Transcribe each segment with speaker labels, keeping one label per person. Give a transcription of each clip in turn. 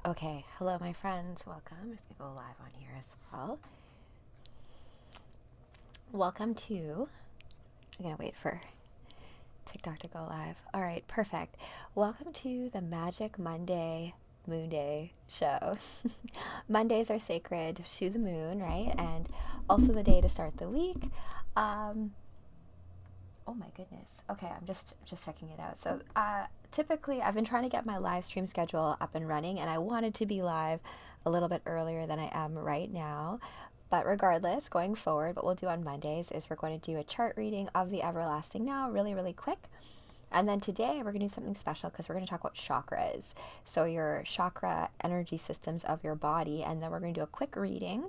Speaker 1: Okay, hello my friends, welcome. I'm just gonna go live on here as well. Welcome to, I'm gonna wait for TikTok to go live. All right, perfect. Welcome to the Magic Monday Moon Day show. Mondays are sacred to the moon, right? And also the day to start the week. Oh my goodness. Okay, I'm just checking it out. So typically I've been trying to get my live stream schedule up and running, and I wanted to be live a little bit earlier than I am right now. But regardless, going forward, what we'll do on Mondays is we're going to do a chart reading of the everlasting now, really, really quick. And then today we're going to do something special because we're going to talk about chakras. So your chakra energy systems of your body. And then we're going to do a quick reading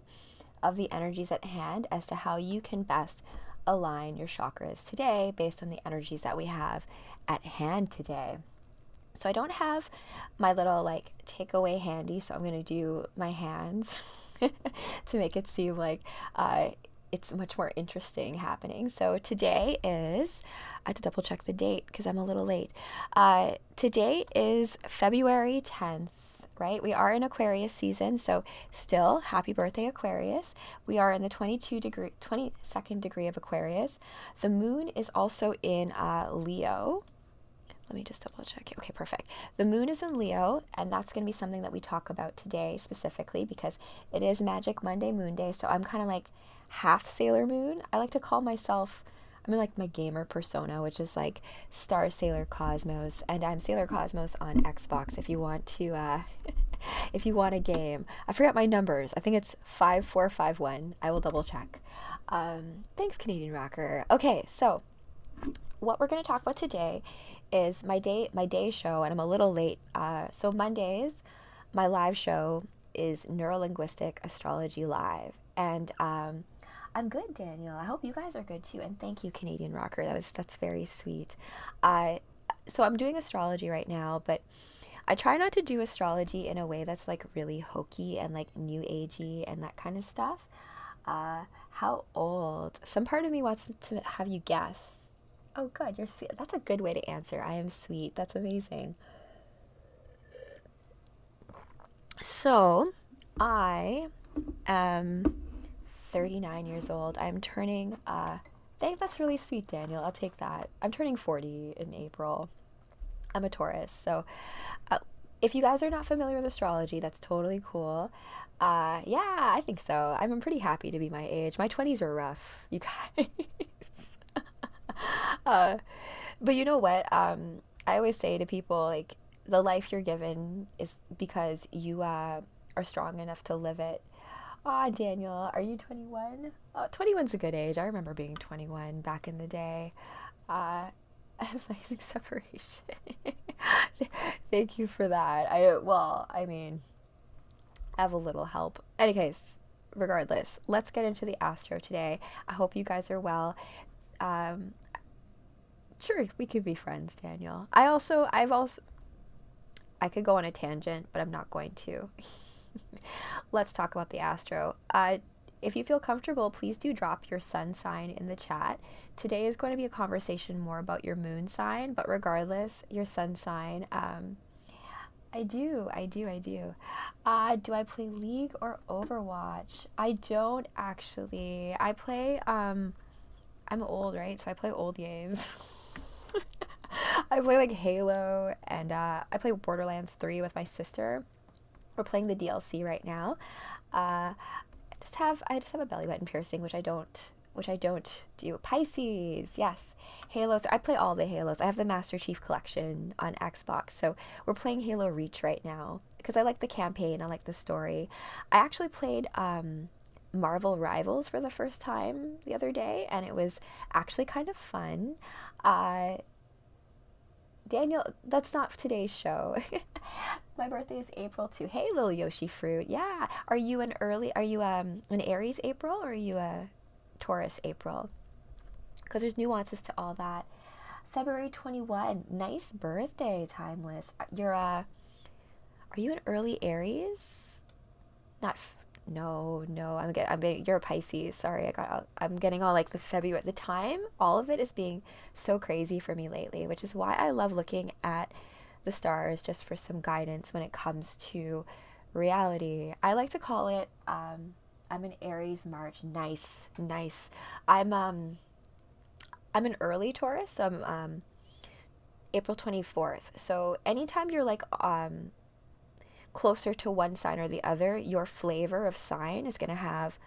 Speaker 1: of the energies at hand as to how you can best align your chakras today based on the energies that we have at hand today. So I don't have my little like takeaway handy, so I'm going to do my hands to make it seem like it's much more interesting happening. So today is, I have to double check the date because I'm a little late. Today is February 10th. Right? We are in Aquarius season, so still happy birthday Aquarius. We are in the 22nd degree of Aquarius. The moon is also in Leo. Let me just double check. Okay, perfect. The moon is in Leo, and that's going to be something that we talk about today specifically because it is Magic Monday Moon Day, so I'm kind of like half Sailor Moon. I like to call myself, I'm in like my gamer persona, which is like Star Sailor Cosmos, and I'm Sailor Cosmos on Xbox if you want to, if you want a game. I forgot my numbers. I think it's 5451. I will double check. Thanks, Canadian Rocker. Okay, so what we're going to talk about today is my day show, and I'm a little late. So Mondays, my live show is Neurolinguistic Astrology Live, and I'm good, Daniel. I hope you guys are good too, and thank you, Canadian Rocker. That's very sweet. So I'm doing astrology right now, but I try not to do astrology in a way that's like really hokey and like new agey and that kind of stuff. How old? Some part of me wants to have you guess. Oh, good. You're sweet. That's a good way to answer. I am sweet. That's amazing. So, I am 39 years old. I'm turning, that's really sweet, Daniel. I'll take that. I'm turning 40 in April. I'm a Taurus. So, if you guys are not familiar with astrology, that's totally cool. Yeah, I think so. I'm pretty happy to be my age. My 20s were rough, you guys. But you know what? I always say to people, like, the life you're given is because you are strong enough to live it. Daniel, are you 21? 21's a good age. I remember being 21 back in the day. Amazing separation. Thank you for that. I mean, I have a little help. In any case, regardless, let's get into the astro today. I hope you guys are well. Sure, we could be friends, Daniel. I could go on a tangent, but I'm not going to. Let's talk about the astro. If you feel comfortable, please do drop your sun sign in the chat. Today is going to be a conversation more about your moon sign, but regardless, your sun sign. I do. Do I play League or Overwatch? I don't actually. I play, I'm old, right? So I play old games. I play like Halo, and I play Borderlands 3 with my sister. We're playing the DLC right now. I just have a belly button piercing, which I don't do. Pisces, yes. Halos. I play all the Halos. I have the Master Chief Collection on Xbox, so we're playing Halo Reach right now because I like the campaign. I like the story. I actually played Marvel Rivals for the first time the other day, and it was actually kind of fun. Daniel, that's not today's show. My birthday is April 2. Hey, little Yoshi fruit. Yeah. Are you an Aries April, or are you a Taurus April? Because there's nuances to all that. February 21. Nice birthday, Timeless. Are you an early Aries? No. You're a Pisces. Sorry, I'm getting all like the February. The time, all of it is being so crazy for me lately, which is why I love looking at the stars just for some guidance when it comes to reality. I like to call it, I'm an Aries March. Nice, nice. I'm an early Taurus. So I'm April 24th. So anytime you're like closer to one sign or the other, your flavor of sign is going to have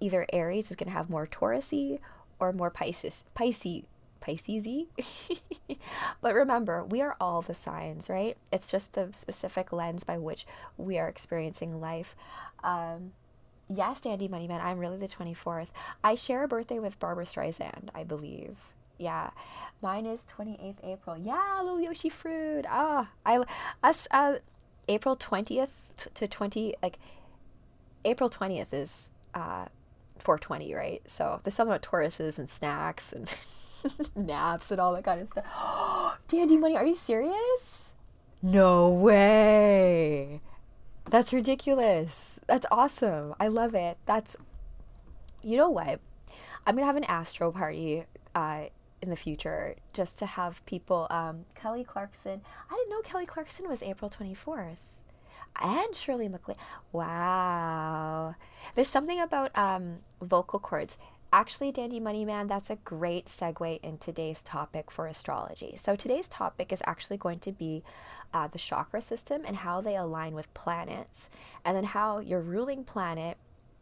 Speaker 1: either Aries is going to have more Taurusy or more Piscesy. But remember, we are all the signs, right? It's just the specific lens by which we are experiencing life. Yes, Dandy Money Man, I'm really the 24th. I share a birthday with Barbara Streisand, I believe. Yeah, mine is 28th April. Yeah, little Yoshi fruit. April 20th to 20, like April 20th is 420, right? So there's something about Tauruses and snacks and naps and all that kind of stuff. Dandy Money, are you serious? No way. That's ridiculous. That's awesome. I love it. You know what? I'm going to have an astro party in the future just to have people. Kelly Clarkson. I didn't know Kelly Clarkson was April 24th. And Shirley MacLaine. Wow. There's something about vocal cords. Actually, Dandy Money Man, that's a great segue in today's topic for astrology. So today's topic is actually going to be the chakra system and how they align with planets, and then how your ruling planet,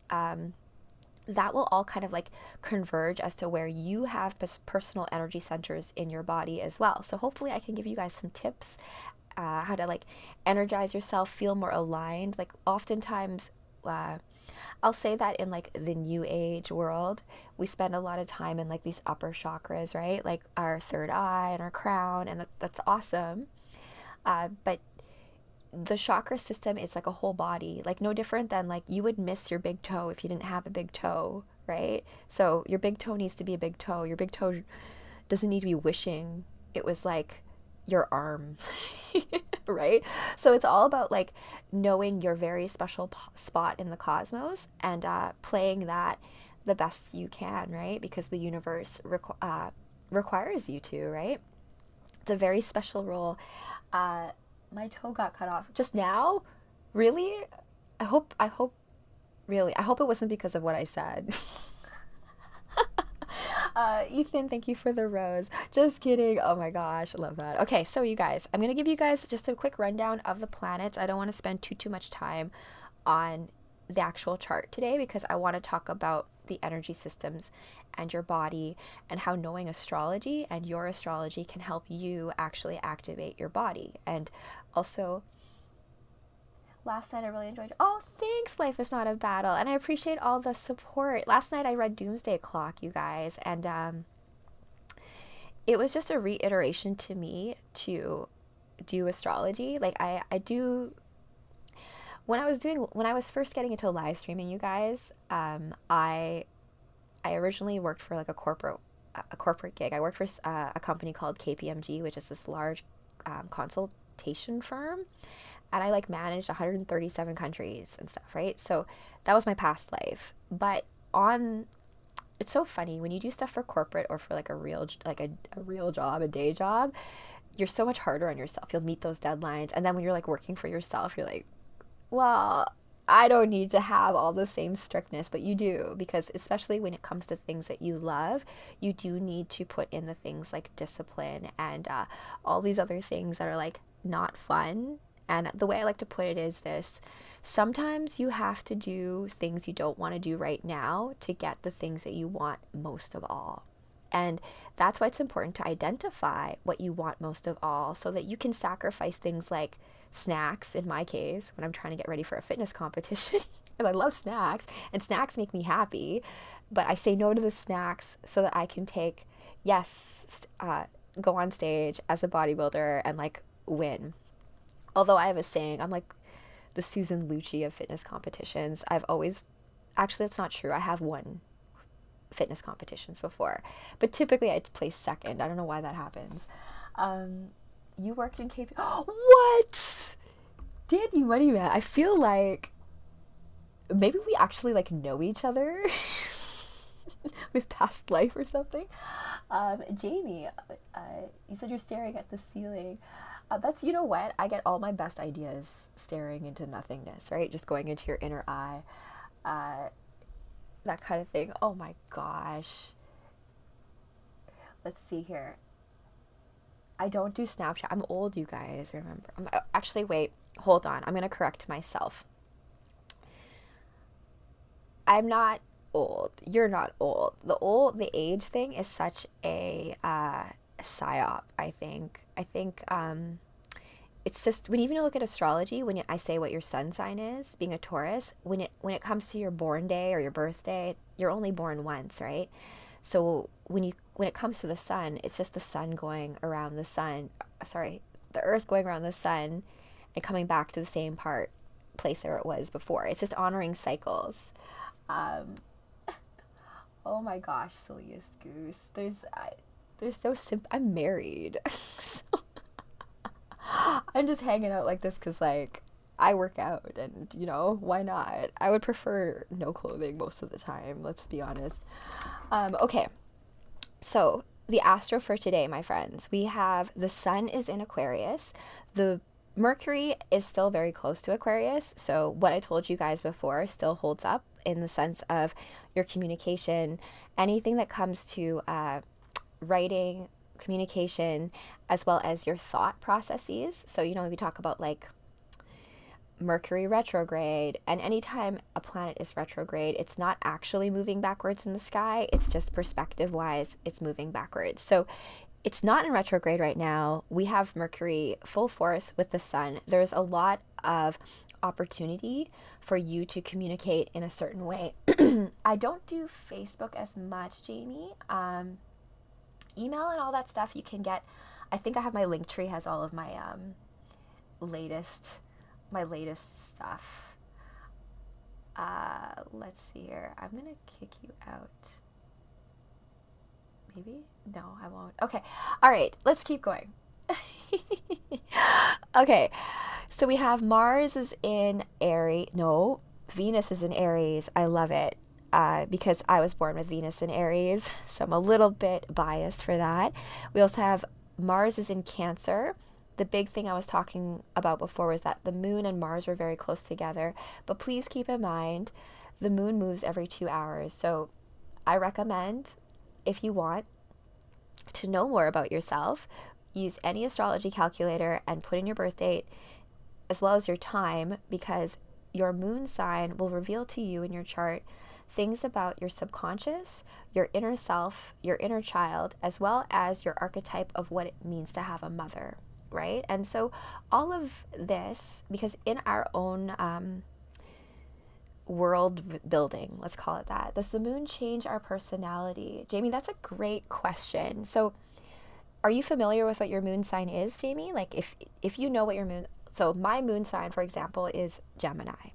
Speaker 1: that will all kind of like converge as to where you have personal energy centers in your body as well. So hopefully I can give you guys some tips how to like energize yourself, feel more aligned. Like oftentimes, I'll say that in like the new age world, we spend a lot of time in like these upper chakras, right? Like our third eye and our crown, and that's awesome. But the chakra system, it's like a whole body, like no different than like you would miss your big toe if you didn't have a big toe, right? So your big toe needs to be a big toe. Your big toe doesn't need to be wishing it was like your arm, right? So it's all about like knowing your very special spot in the cosmos and playing that the best you can, right? Because the universe requires you to, right? It's a very special role. My toe got cut off just now. Really? I hope it wasn't because of what I said. Ethan, thank you for the rose. Just kidding. Oh my gosh, I love that. Okay, so you guys, I'm going to give you guys just a quick rundown of the planets. I don't want to spend too much time on the actual chart today because I want to talk about the energy systems and your body and how knowing astrology and your astrology can help you actually activate your body. And also, last night I really enjoyed. Oh, thanks. Life is not a battle, and I appreciate all the support. Last night I read Doomsday Clock, you guys, and it was just a reiteration to me to do astrology. Like I do. When I was first getting into live streaming, you guys, I originally worked for like a corporate gig. I worked for a company called KPMG, which is this large consultation firm. And I like managed 137 countries and stuff, right? So that was my past life. But it's so funny when you do stuff for corporate or for like a real job, a day job, you're so much harder on yourself. You'll meet those deadlines. And then when you're like working for yourself, you're like, well, I don't need to have all the same strictness, but you do, because especially when it comes to things that you love, you do need to put in the things like discipline and all these other things that are like not fun. And the way I like to put it is this: sometimes you have to do things you don't want to do right now to get the things that you want most of all. And that's why it's important to identify what you want most of all so that you can sacrifice things like snacks, in my case, when I'm trying to get ready for a fitness competition, because I love snacks and snacks make me happy, but I say no to the snacks so that I can go on stage as a bodybuilder and like win. Although I have a saying, I'm like the Susan Lucci of fitness competitions. Actually, that's not true. I have won fitness competitions before, but typically I place second. I don't know why that happens. You worked in KP. What? Dandy Money Man. I feel like maybe we actually like know each other with past life or something. Jamie, you said you're staring at the ceiling. That's, you know what? I get all my best ideas staring into nothingness, right? Just going into your inner eye, uh, that kind of thing. Oh my gosh. Let's see here. I don't do Snapchat. I'm old, you guys, remember. Actually, wait, hold on. I'm going to correct myself. I'm not old. You're not old. The age thing is such a psyop, I think. It's just when even you look at astrology, I say what your sun sign is, being a Taurus, when it comes to your born day or your birthday, you're only born once, right? So when it comes to the sun, it's just the sun going around the sun. Sorry, the Earth going around the sun and coming back to the same place where it was before. It's just honoring cycles. Um, oh my gosh, silliest goose. There's no I'm married. So I'm just hanging out like this because, like, I work out and, why not? I would prefer no clothing most of the time, let's be honest. Okay, so the astro for today, my friends, we have the sun is in Aquarius. The Mercury is still very close to Aquarius. So what I told you guys before still holds up in the sense of your communication, anything that comes to writing, communication, as well as your thought processes. So, we talk about like Mercury retrograde, and anytime a planet is retrograde, it's not actually moving backwards in the sky, it's just perspective wise, it's moving backwards. So it's not in retrograde right now. We have Mercury full force with the sun. There's a lot of opportunity for you to communicate in a certain way. I don't do Facebook as much, Jamie. Email and all that stuff you can get. I think I have my link tree has all of my latest stuff. Let's see here. I'm gonna kick you out. Maybe? No, I won't. Okay. All right, let's keep going. Okay. So we have Mars is in Aries. No, Venus is in Aries. I love it. Because I was born with Venus in Aries, so I'm a little bit biased for that. We also have Mars is in Cancer. The big thing I was talking about before was that the moon and Mars were very close together, but please keep in mind the moon moves every 2 hours. So I recommend, if you want to know more about yourself, use any astrology calculator and put in your birth date as well as your time, because your moon sign will reveal to you in your chart things about your subconscious, your inner self, your inner child, as well as your archetype of what it means to have a mother, right? And so all of this, because in our own world building, let's call it that, does the moon change our personality? Jamie, that's a great question. So are you familiar with what your moon sign is, Jamie? Like if you know what your moon, so my moon sign, for example, is Gemini.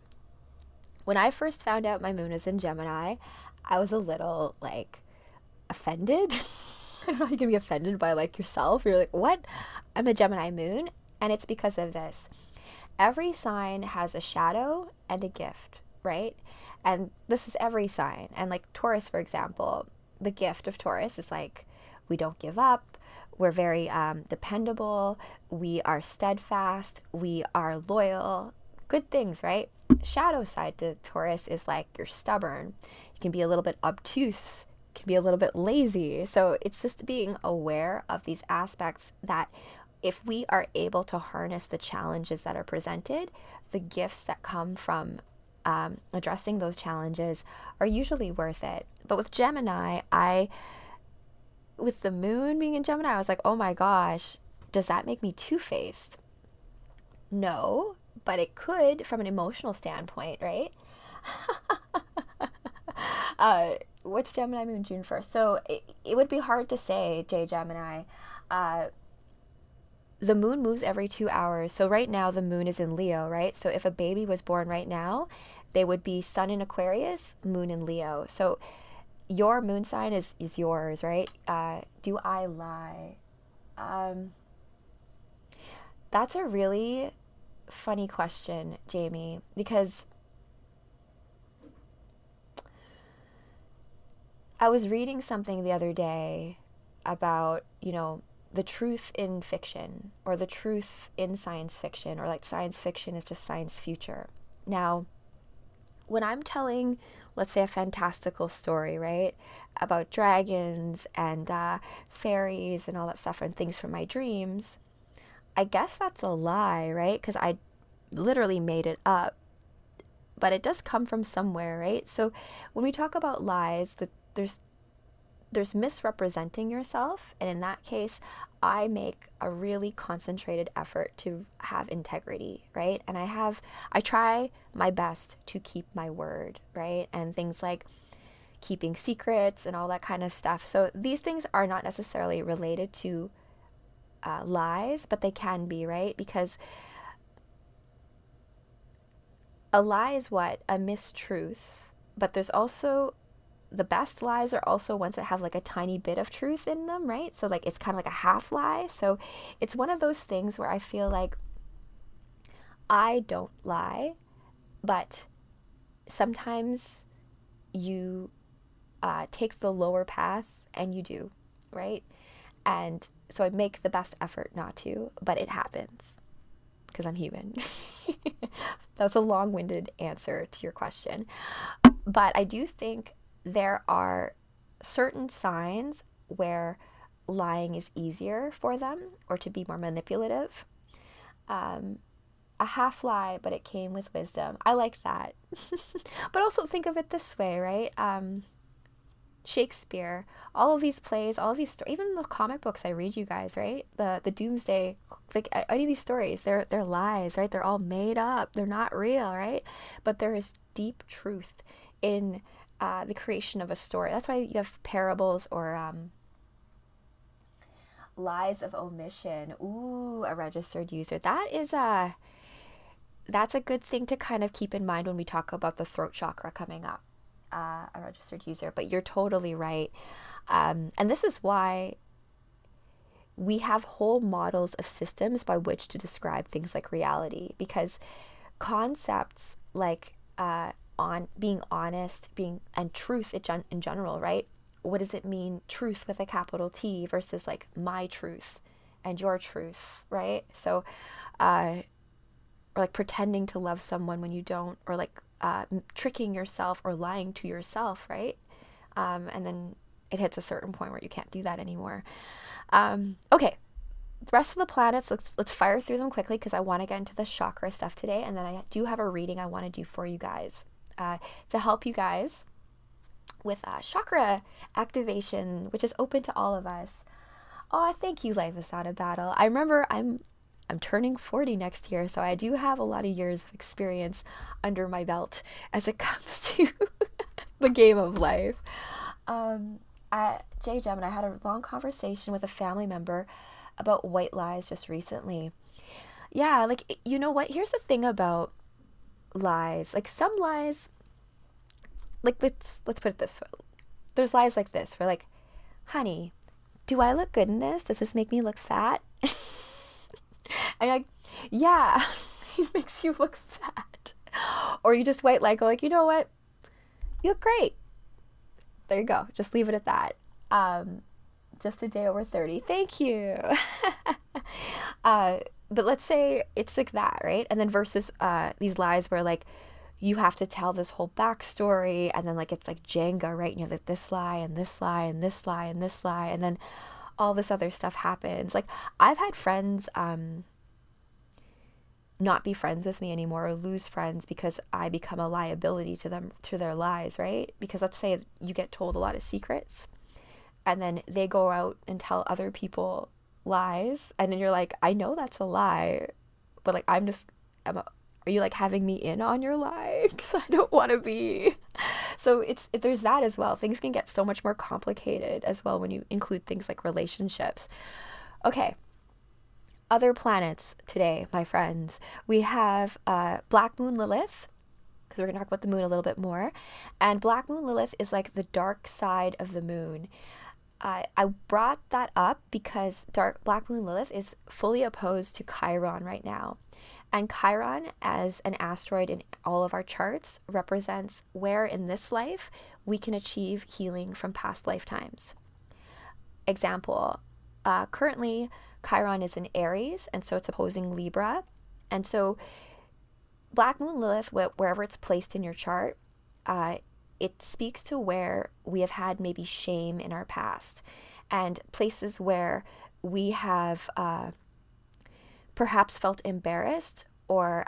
Speaker 1: When I first found out my moon was in Gemini, I was a little, like, offended. I don't know, you can be offended by, like, yourself. You're like, what? I'm a Gemini moon? And it's because of this. Every sign has a shadow and a gift, right? And this is every sign. And, like, Taurus, for example, the gift of Taurus is, like, we don't give up. We're very dependable. We are steadfast. We are loyal. Good things, right? Shadow side to Taurus is like you're stubborn. You can be a little bit obtuse, can be a little bit lazy. So it's just being aware of these aspects that if we are able to harness the challenges that are presented, the gifts that come from addressing those challenges are usually worth it. But with Gemini, with the moon being in Gemini, I was like, oh my gosh, does that make me two-faced? No, but it could from an emotional standpoint, right? What's Gemini moon? June 1st. So it would be hard to say, J Gemini. The moon moves every 2 hours. So right now the moon is in Leo, right? So if a baby was born right now, they would be sun in Aquarius, moon in Leo. So your moon sign is yours, right? Do I lie? That's a really funny question, Jamie, because I was reading something the other day about, the truth in fiction, or the truth in science fiction, or like science fiction is just science future. Now, when I'm telling, let's say, a fantastical story, right, about dragons and fairies and all that stuff and things from my dreams, I guess that's a lie, right? Because I literally made it up, but it does come from somewhere, right? So when we talk about lies, there's misrepresenting yourself, and in that case, I make a really concentrated effort to have integrity, right? And I try my best to keep my word, right? And things like keeping secrets and all that kind of stuff. So these things are not necessarily related to lies, but they can be, right? Because a lie is what? A mistruth. But there's also, the best lies are also ones that have like a tiny bit of truth in them, right? So like it's kind of like a half lie. So it's one of those things where I feel like I don't lie, but sometimes you take the lower path and you do, right? And so I make the best effort not to, but it happens because I'm human. That's a long-winded answer to your question. But I do think there are certain signs where lying is easier for them, or to be more manipulative. A half lie, but it came with wisdom. I like that. But also think of it this way, right? Shakespeare, all of these plays, all of these stories, even the comic books I read you guys, right? The Doomsday, like any of these stories, they're lies, right? They're all made up. They're not real, right? But there is deep truth in the creation of a story. That's why you have parables or lies of omission. Ooh, a registered user. That's a good thing to kind of keep in mind when we talk about the throat chakra coming up. A registered user, but you're totally right. And this is why we have whole models of systems by which to describe things like reality, because concepts like on being honest, and truth in general, right? What does it mean, truth with a capital T versus like my truth and your truth, right? So, or like pretending to love someone when you don't, or like tricking yourself or lying to yourself, right? And then it hits a certain point where you can't do that anymore. Okay, the rest of the planets, let's fire through them quickly because I want to get into the chakra stuff today, and then I do have a reading I want to do for you guys to help you guys with chakra activation, which is open to all of us. Oh, thank you, Life is Not a Battle. I remember I'm turning 40 next year, so I do have a lot of years of experience under my belt as it comes to the game of life. Jay Gem and I had a long conversation with a family member about white lies just recently. Yeah, like, you know what? Here's the thing about lies. Like, some lies, like, let's put it this way. There's lies like this, where like, honey, do I look good in this? Does this make me look fat? And you're like, yeah, it makes you look fat. Or you just white lie, go like, you know what? You look great. There you go. Just leave it at that. Just a day over 30. Thank you. But let's say it's like that, right? And then versus these lies where like you have to tell this whole backstory, and then like it's like Jenga, right? And you have like this lie and this lie and this lie and this lie, and then all this other stuff happens. Like, I've had friends not be friends with me anymore, or lose friends because I become a liability to them, to their lies, right? Because let's say you get told a lot of secrets, and then they go out and tell other people lies, and then you're like, I know that's a lie, but like are you like having me in on your lie? Because I don't want to be. So there's that as well. Things can get so much more complicated as well when you include things like relationships. Okay. Other planets today, my friends. We have Black Moon Lilith, because we're going to talk about the moon a little bit more. And Black Moon Lilith is like the dark side of the moon. I brought that up because Black Moon Lilith is fully opposed to Chiron right now. And Chiron, as an asteroid in all of our charts, represents where in this life we can achieve healing from past lifetimes. Example, currently Chiron is in Aries, and so it's opposing Libra. And so Black Moon Lilith, wherever it's placed in your chart, it speaks to where we have had maybe shame in our past, and places where we have perhaps felt embarrassed or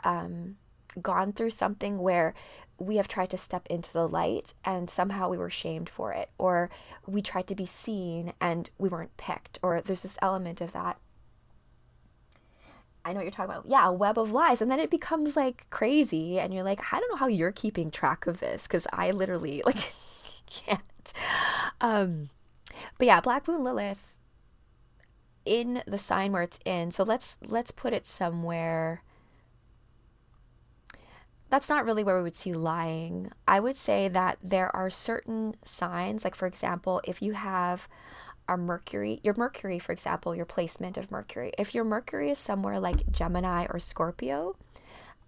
Speaker 1: gone through something where we have tried to step into the light and somehow we were shamed for it, or we tried to be seen and we weren't picked, or there's this element of that. I know what you're talking about. Yeah, a web of lies. And then it becomes like crazy and you're like, I don't know how you're keeping track of this, because I literally like can't. But yeah, Black Moon Lilith in the sign where it's in. So let's put it somewhere. That's not really where we would see lying. I would say that there are certain signs, like for example, if you have your Mercury, for example, your placement of Mercury. If your Mercury is somewhere like Gemini or Scorpio,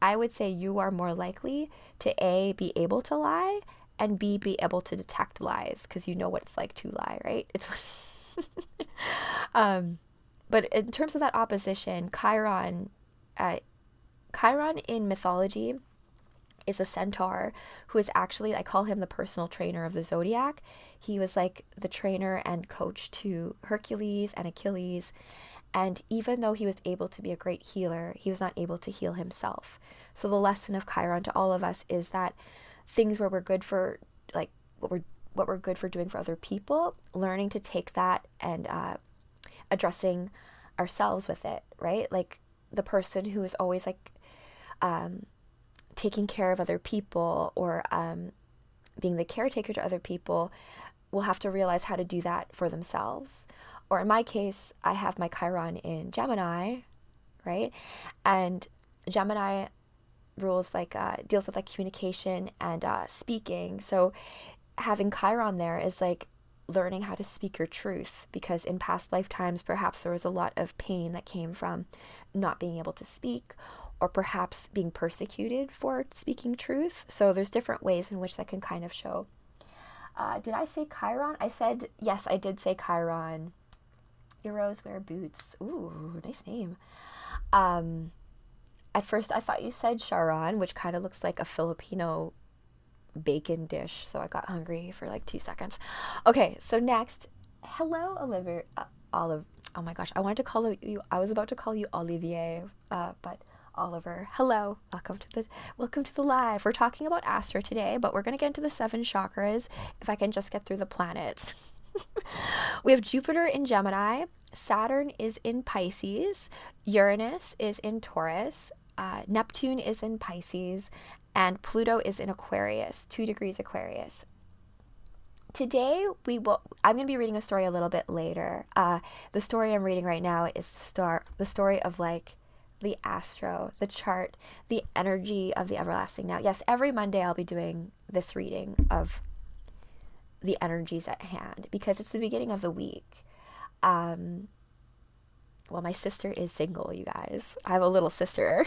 Speaker 1: I would say you are more likely to A, be able to lie, and B, be able to detect lies, because you know what it's like to lie, right? It's but in terms of that opposition, Chiron in mythology is a centaur who is actually, I call him the personal trainer of the zodiac. He was like the trainer and coach to Hercules and Achilles. And even though he was able to be a great healer, he was not able to heal himself. So the lesson of Chiron to all of us is that things where we're good for, like what we're good for doing for other people, learning to take that and addressing ourselves with it, right? Like the person who is always like taking care of other people, or being the caretaker to other people, will have to realize how to do that for themselves. Or in my case, I have my Chiron in Gemini, right? And Gemini rules like deals with like communication and speaking. So having Chiron there is like learning how to speak your truth, because in past lifetimes perhaps there was a lot of pain that came from not being able to speak, or perhaps being persecuted for speaking truth. So there's different ways in which that can kind of show. Did I say Chiron? I said, yes, I did say Chiron. Heroes wear boots. Ooh, nice name. At first I thought you said Charon, which kind of looks like a Filipino bacon dish. So I got hungry for like 2 seconds. Okay, so next, hello, Olive. Oh my gosh, I was about to call you Olivier, but Oliver. Hello, welcome to the live. We're talking about Astro today, but we're gonna get into the 7 chakras if I can just get through the planets. We have Jupiter in Gemini, Saturn is in Pisces, Uranus is in Taurus, Neptune is in Pisces, and Pluto is in Aquarius, 2 degrees Aquarius. Today I'm going to be reading a story a little bit later. The story I'm reading right now is the story of like the astro, the chart, the energy of the everlasting now. Yes, every Monday I'll be doing this reading of the energies at hand, because it's the beginning of the week. Well, my sister is single, you guys. I have a little sister.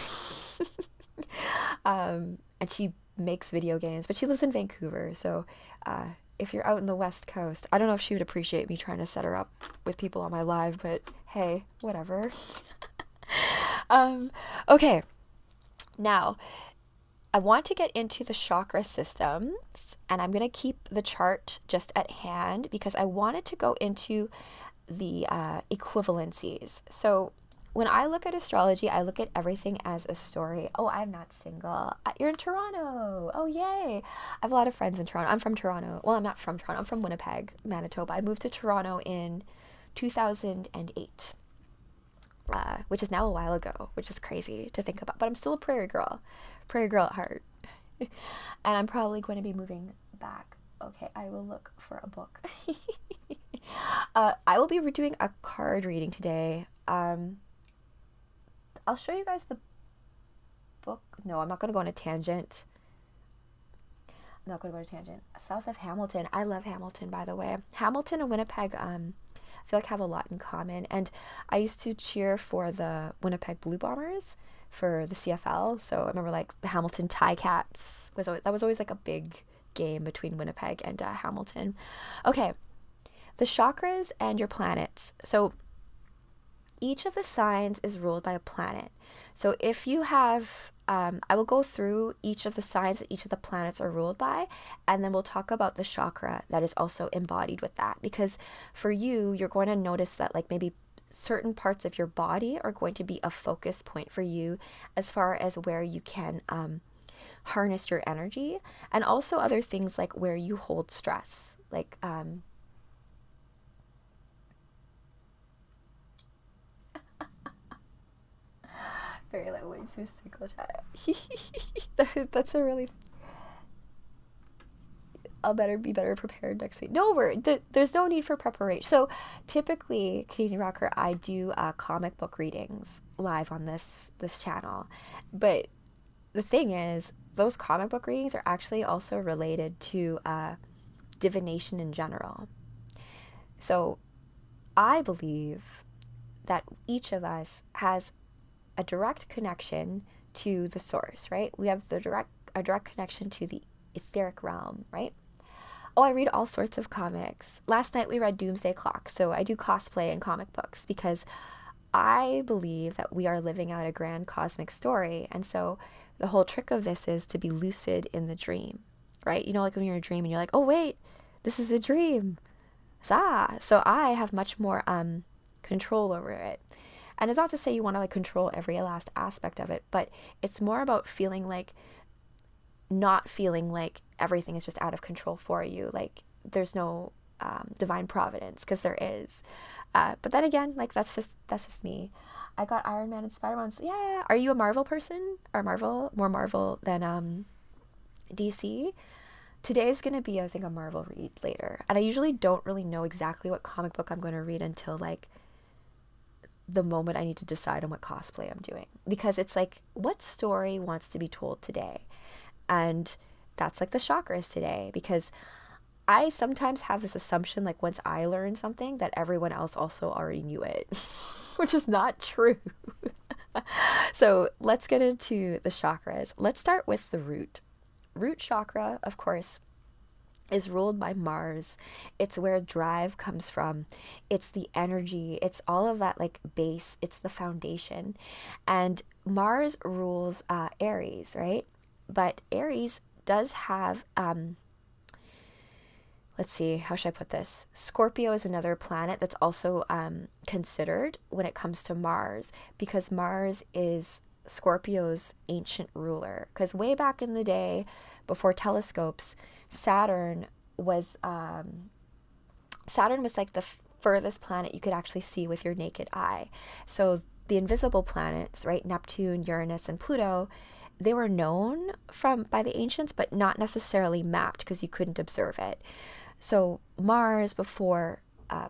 Speaker 1: And she makes video games, but she lives in Vancouver. So if you're out in the West Coast, I don't know if she would appreciate me trying to set her up with people on my live, but hey, whatever. Okay, now I want to get into the chakra systems, and I'm going to keep the chart just at hand because I wanted to go into the equivalencies. So when I look at astrology, I look at everything as a story. Oh, I'm not single. You're in Toronto. Oh, yay. I have a lot of friends in Toronto. I'm from Toronto. Well, I'm not from Toronto. I'm from Winnipeg, Manitoba. I moved to Toronto in 2008. Which is now a while ago, which is crazy to think about. But I'm still a prairie girl at heart. And I'm probably going to be moving back. Okay, I will look for a book. I will be doing a card reading today. I'll show you guys the book. No, I'm not going to go on a tangent. South of Hamilton. I love Hamilton, by the way. Hamilton and Winnipeg, I feel like have a lot in common. And I used to cheer for the Winnipeg Blue Bombers for the CFL. So I remember like the Hamilton Ticats that was always like a big game between Winnipeg and Hamilton. Okay, the chakras and your planets. So each of the signs is ruled by a planet. So if you have, I will go through each of the signs that each of the planets are ruled by, and then we'll talk about the chakra that is also embodied with that. Because for you, you're going to notice that like maybe certain parts of your body are going to be a focus point for you as far as where you can harness your energy, and also other things like where you hold stress. Like, very lightweight mystical chat. That's a really. I'll be better prepared next week. No, there's no need for preparation. So typically, Canadian Rocker, I do comic book readings live on this channel, but the thing is, those comic book readings are actually also related to divination in general. So I believe that each of us has a direct connection to the source, right? We have a direct connection to the etheric realm, right? Oh, I read all sorts of comics. Last night we read Doomsday Clock, so I do cosplay and comic books because I believe that we are living out a grand cosmic story. And so the whole trick of this is to be lucid in the dream, right? You know, like when you're in a dream and you're like, oh, wait, this is a dream. So I have much more control over it. And it's not to say you want to like control every last aspect of it, but it's more about feeling like, not feeling like everything is just out of control for you. Like there's no divine providence, because there is. But then again, like that's just me. I got Iron Man and Spider-Man. So yeah. Are you a Marvel person? Or more Marvel than DC? Today's going to be, I think, a Marvel read later. And I usually don't really know exactly what comic book I'm going to read until like the moment I need to decide on what cosplay I'm doing. Because it's like, what story wants to be told today? And that's like the chakras today. Because I sometimes have this assumption, like once I learn something, that everyone else also already knew it, which is not true. So let's get into the chakras. Let's start with the root. Root chakra, of course, is ruled by Mars. It's where drive comes from. It's the energy. It's all of that like base. It's the foundation. And Mars rules Aries, right? But Aries does have, let's see, how should I put this? Scorpio is another planet that's also considered when it comes to Mars, because Mars is Scorpio's ancient ruler. Because way back in the day, before telescopes, Saturn was like the furthest planet you could actually see with your naked eye. So the invisible planets, right, Neptune, Uranus, and Pluto, they were known by the ancients, but not necessarily mapped because you couldn't observe it. So Mars, before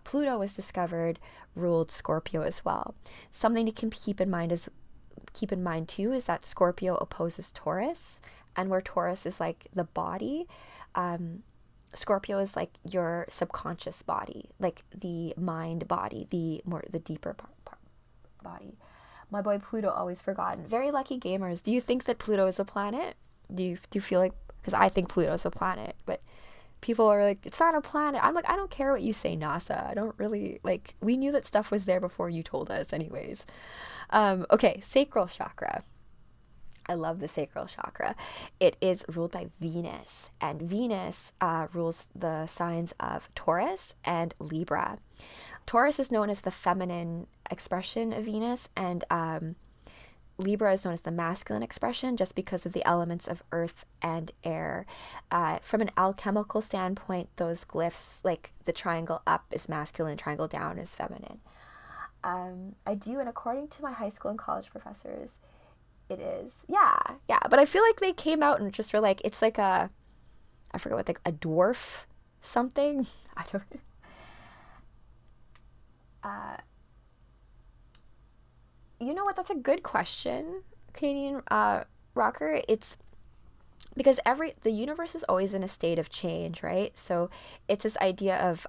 Speaker 1: Pluto was discovered, ruled Scorpio as well. Something to keep in mind too is that Scorpio opposes Taurus, and where Taurus is like the body, Scorpio is like your subconscious body, like the mind body, the deeper body. My boy Pluto, always forgotten. Very lucky gamers. Do you think that Pluto is a planet? Do you feel like, because I think Pluto is a planet, but people are like, it's not a planet. I'm like, I don't care what you say, NASA. I don't really, like, we knew that stuff was there before you told us anyways. Okay, sacral chakra. I love the sacral chakra. It is ruled by Venus, and Venus rules the signs of Taurus and Libra. Taurus is known as the feminine expression of Venus, and Libra is known as the masculine expression, just because of the elements of earth and air. From an alchemical standpoint, those glyphs, like the triangle up is masculine, triangle down is feminine. I do, and according to my high school and college professors, it is. Yeah. But I feel like they came out and just were like, it's like I forget what, a dwarf something. I don't know. You know what? That's a good question, Canadian Rocker. It's because the universe is always in a state of change, right? So it's this idea of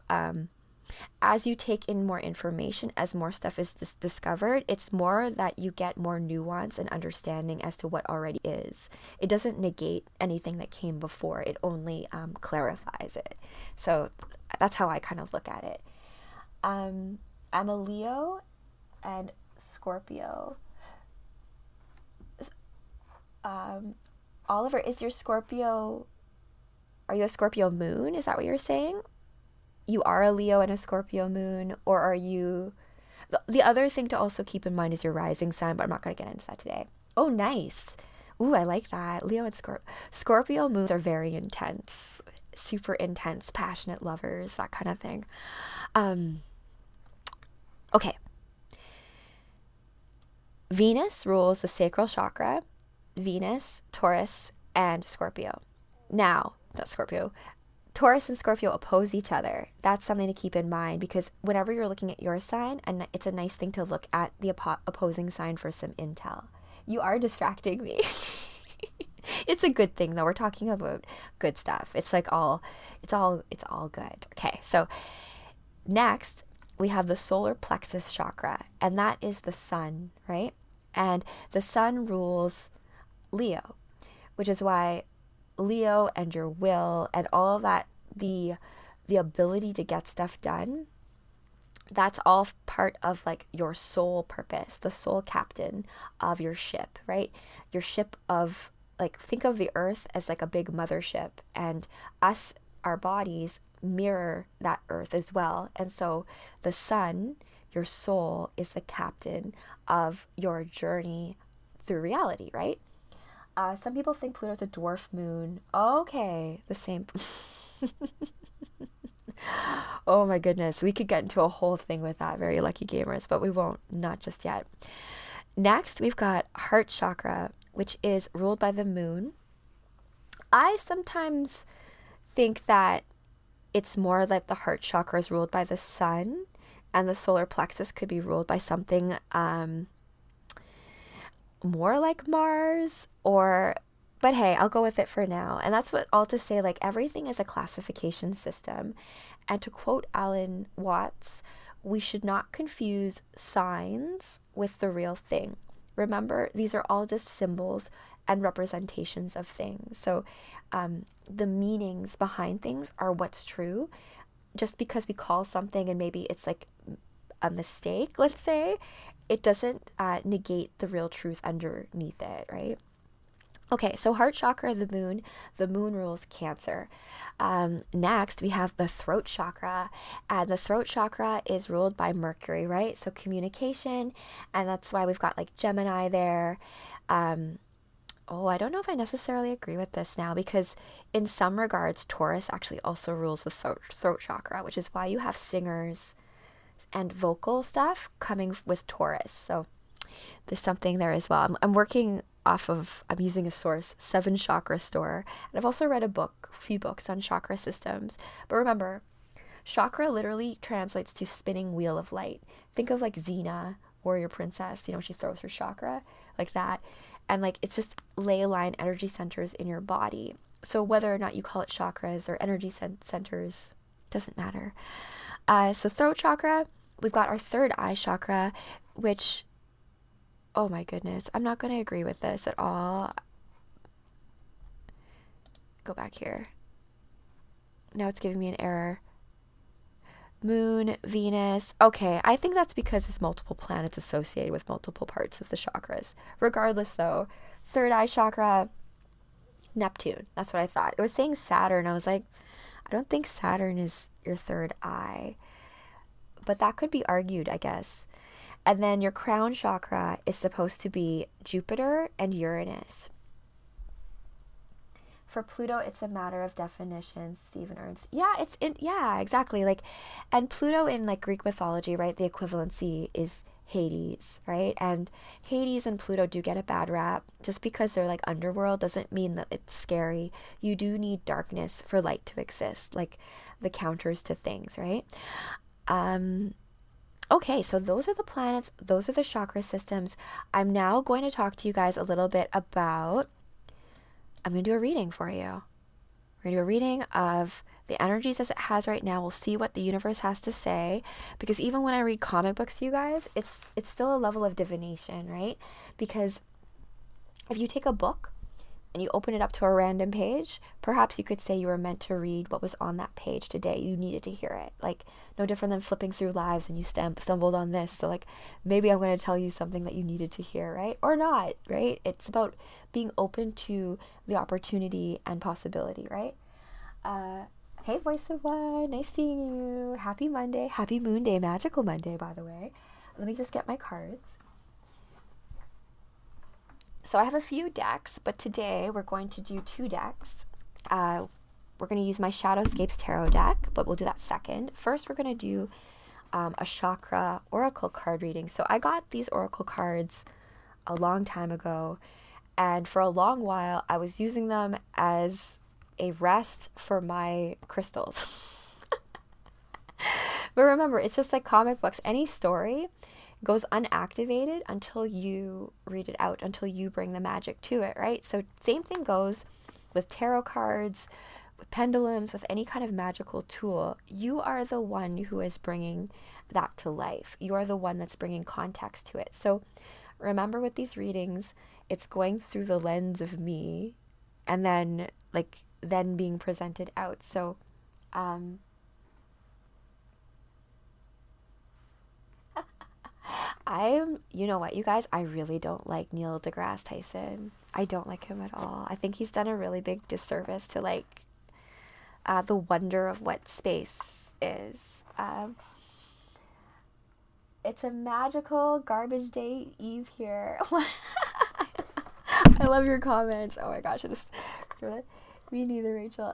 Speaker 1: as you take in more information, as more stuff is discovered, it's more that you get more nuance and understanding as to what already is. It doesn't negate anything that came before. It only clarifies it. So that's how I kind of look at it. I'm a Leo, and Scorpio. Oliver, is your Scorpio, are you a Scorpio moon? Is that what you're saying? You are a Leo and a Scorpio moon, or are you... The other thing to also keep in mind is your rising sign, but I'm not going to get into that today. Oh, nice. Ooh, I like that. Leo and Scorpio moons are very intense, super intense, passionate lovers, that kind of thing. Okay. Venus rules the sacral chakra. Venus, Taurus, and Scorpio. Now, not Scorpio. Taurus and Scorpio oppose each other. That's something to keep in mind, because whenever you're looking at your sign, and it's a nice thing to look at the opposing sign for some intel. You are distracting me. It's a good thing though. We're talking about good stuff. It's all good. Okay, so next we have the solar plexus chakra, and that is the sun, right? And the sun rules Leo, which is why Leo and your will and all that, the ability to get stuff done, that's all part of like your soul purpose, the soul captain of your ship, right? Your ship of, like, think of the earth as like a big mothership, and us, our bodies, mirror that earth as well. And so the sun, your soul, is the captain of your journey through reality, right? Some people think Pluto's a dwarf moon. Okay, the same. Oh my goodness, we could get into a whole thing with that, very lucky gamers, but we won't, not just yet. Next, we've got heart chakra, which is ruled by the moon. I sometimes think that it's more like the heart chakra is ruled by the sun, and the solar plexus could be ruled by something more like Mars, but hey, I'll go with it for now. And that's what all to say, like, everything is a classification system. And to quote Alan Watts, we should not confuse signs with the real thing. Remember, these are all just symbols and representations of things. So the meanings behind things are what's true. Just because we call something and maybe it's like a mistake, let's say, it doesn't negate the real truth underneath it, right? Okay, so heart chakra, the moon rules Cancer. Next, we have the throat chakra, and the throat chakra is ruled by Mercury, right? So communication, and that's why we've got like Gemini there. I don't know if I necessarily agree with this now, because in some regards, Taurus actually also rules the throat chakra, which is why you have singers and vocal stuff coming with Taurus. So there's something there as well. I'm working off of, I'm using a source, 7 Chakra Store. And I've also read a few books on chakra systems. But remember, chakra literally translates to spinning wheel of light. Think of like Xena, warrior princess, she throws her chakra, like that. And like, it's just ley line energy centers in your body. So whether or not you call it chakras or energy centers, doesn't matter. So throat chakra, we've got our third eye chakra, which, oh my goodness, I'm not going to agree with this at all. Go back here. Now it's giving me an error. Moon, Venus. Okay, I think that's because there's multiple planets associated with multiple parts of the chakras. Regardless though, third eye chakra, Neptune. That's what I thought. It was saying Saturn. I was like, I don't think Saturn is your third eye. But that could be argued, I guess. And then your crown chakra is supposed to be Jupiter and Uranus. For Pluto, it's a matter of definition, Stephen Ernst. Yeah, exactly. Like, and Pluto in like Greek mythology, right? The equivalency is Hades, right? And Hades and Pluto do get a bad rap. Just because they're like underworld doesn't mean that it's scary. You do need darkness for light to exist, like the counters to things, right? Okay, so those are the planets, those are the chakra systems. I'm now going to talk to you guys a little bit about, I'm going to do a reading for you. We're going to do a reading of the energies as it has right now. We'll see what the universe has to say, because even when I read comic books to you guys, it's still a level of divination, right? Because if you take a book and you open it up to a random page, perhaps you could say you were meant to read what was on that page today. You needed to hear it. Like, no different than flipping through lives and you stumbled on this. So like, maybe I'm going to tell you something that you needed to hear, right? Or not, right? It's about being open to the opportunity and possibility, right? Hey, Voice of One, nice seeing you. Happy Monday. Happy Moon Day, magical Monday, by the way. Let me just get my cards. So I have a few decks, but today we're going to do 2 decks. We're going to use my Shadowscapes Tarot deck, but we'll do that second. First, we're going to do a chakra oracle card reading. So I got these oracle cards a long time ago, and for a long while I was using them as a rest for my crystals. But remember, it's just like comic books. Any story goes unactivated until you read it out, until you bring the magic to it, right? So same thing goes with tarot cards, with pendulums, with any kind of magical tool. You are the one who is bringing that to life. You are the one that's bringing context to it. So remember, with these readings, it's going through the lens of me and then being presented out. So you know what, you guys, I really don't like Neil deGrasse Tyson. I don't like him at all. I think he's done a really big disservice to the wonder of what space is. It's a magical garbage day eve here. I love your comments. Oh my gosh, me neither, Rachel.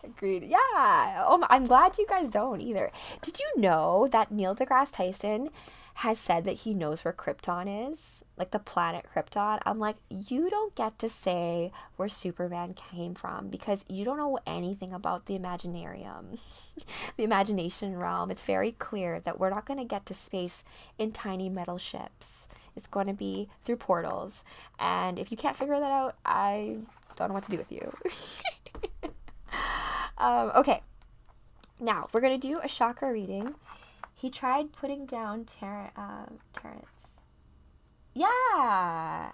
Speaker 1: Agreed. Yeah. Oh, I'm glad you guys don't either. Did you know that Neil deGrasse Tyson has said that he knows where Krypton is? Like the planet Krypton. I'm like, you don't get to say where Superman came from because you don't know anything about the Imaginarium, the imagination realm. It's very clear that we're not going to get to space in tiny metal ships. It's going to be through portals. And if you can't figure that out, I don't know what to do with you. Okay. Now, we're going to do a chakra reading. He tried putting down Terrence. Yeah.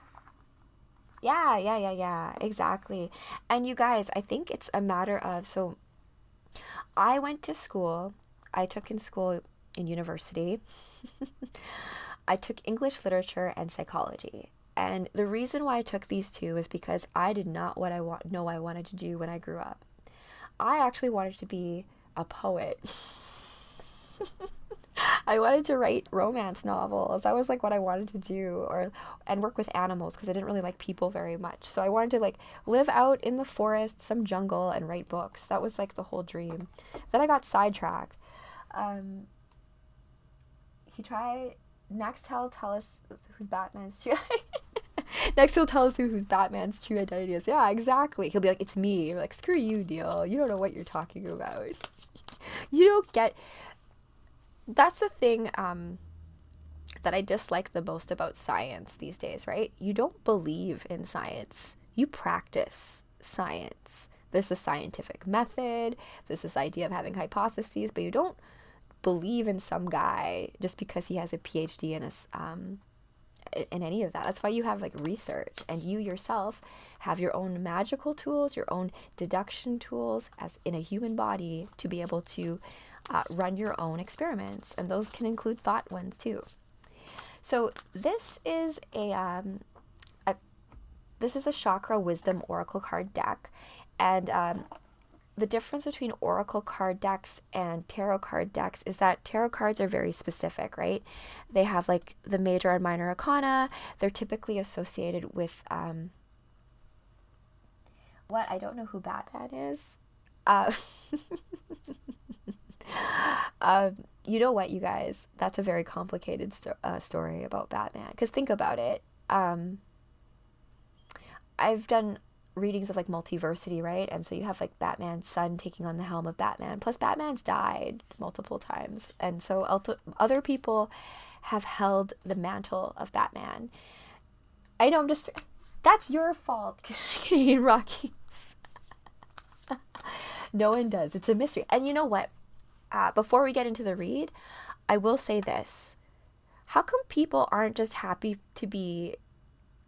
Speaker 1: Yeah. Exactly. And you guys, I think it's a matter of, so I went to school. I took in school in university. I took English literature and psychology. And the reason why I took these 2 is because I did not know I wanted to do when I grew up. I actually wanted to be a poet. I wanted to write romance novels. That was like what I wanted to do, and work with animals because I didn't really like people very much. So I wanted to live out in the forest, some jungle, and write books. That was like the whole dream. Then I got sidetracked. He tried. Next, he'll tell us who's Batman's true. Next, he'll tell us who's Batman's true identity is. Yeah, exactly. He'll be like, "It's me." You're like, "Screw you, Neil. You don't know what you're talking about." You don't get. That's the thing that I dislike the most about science these days, right? You don't believe in science. You practice science. There's the scientific method. There's this idea of having hypotheses, but you don't believe in some guy just because he has a PhD in any of that. That's why you have research, and you yourself have your own magical tools, your own deduction tools as in a human body to be able to run your own experiments, and those can include thought ones too. So this is this is a chakra wisdom oracle card deck, and the difference between oracle card decks and tarot card decks is that tarot cards are very specific, right? They have the major and minor arcana. They're typically associated with what? I don't know who Batman is. You know what, you guys? That's a very complicated story about Batman. Because think about it. I've done readings of multiversity, right? And so you have Batman's son taking on the helm of Batman. Plus Batman's died multiple times. And so other people have held the mantle of Batman. I know, that's your fault, Canadian Rockies. No one does. It's a mystery. And you know what? Before we get into the read, I will say this. How come people aren't just happy to be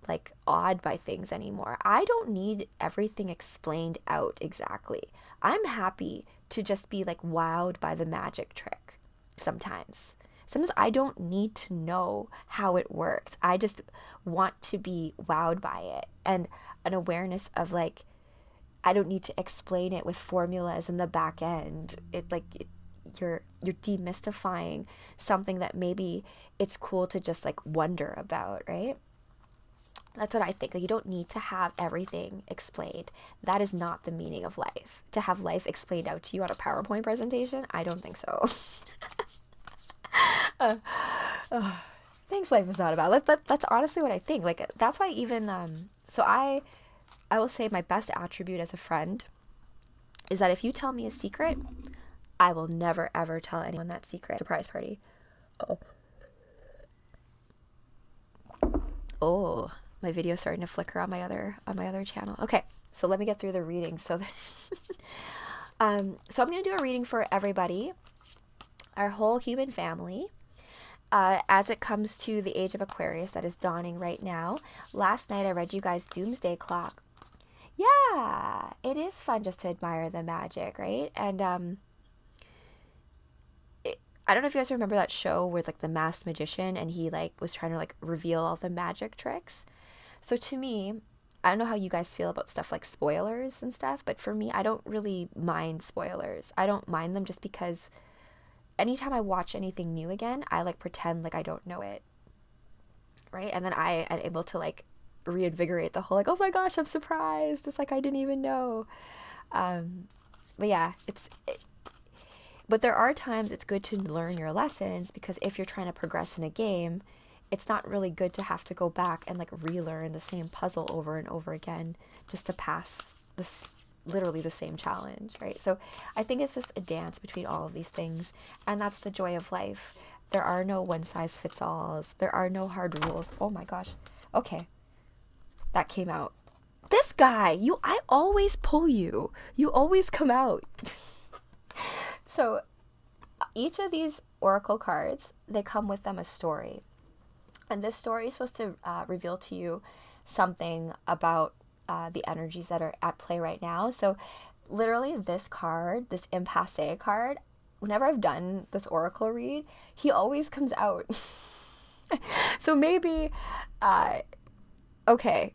Speaker 1: like awed by things anymore. I don't need everything explained out exactly. I'm happy to just be like wowed by the magic trick sometimes. Sometimes I don't need to know how it works. I just want to be wowed by it, and an awareness of like, I don't need to explain it with formulas in the back end. You're demystifying something that maybe it's cool to just like wonder about, right? That's what I think. Like, you don't need to have everything explained. That is not the meaning of life. To have life explained out to you on a PowerPoint presentation, I don't think so. Things life is not about. That's honestly what I think. Like, that's why even so I will say my best attribute as a friend is that if you tell me a secret, I will never ever tell anyone that secret. Surprise party. Oh, my video's starting to flicker on my other channel. Okay, so let me get through the reading. So I'm gonna do a reading for everybody, our whole human family. As it comes to the age of Aquarius that is dawning right now. Last night I read you guys Doomsday Clock. Yeah, it is fun just to admire the magic, right? And I don't know if you guys remember that show where it's like the masked magician and he like was trying to like reveal all the magic tricks. So to me, I don't know how you guys feel about stuff like spoilers and stuff, but for me, I don't really mind spoilers. I don't mind them just because anytime I watch anything new again, I like pretend like I don't know it, right? And then I am able to like reinvigorate the whole like, oh my gosh, I'm surprised. It's like I didn't even know. But yeah, but there are times it's good to learn your lessons, because if you're trying to progress in a game, it's not really good to have to go back and like relearn the same puzzle over and over again just to pass this literally the same challenge, right? So I think it's just a dance between all of these things, and that's the joy of life. There are no one size fits alls. There are no hard rules. Oh my gosh. Okay. That came out. This guy, I always pull you. You always come out. So each of these oracle cards, they come with them a story. And this story is supposed to reveal to you something about the energies that are at play right now. So literally this card, this impasse card, whenever I've done this oracle read, he always comes out. So maybe, okay,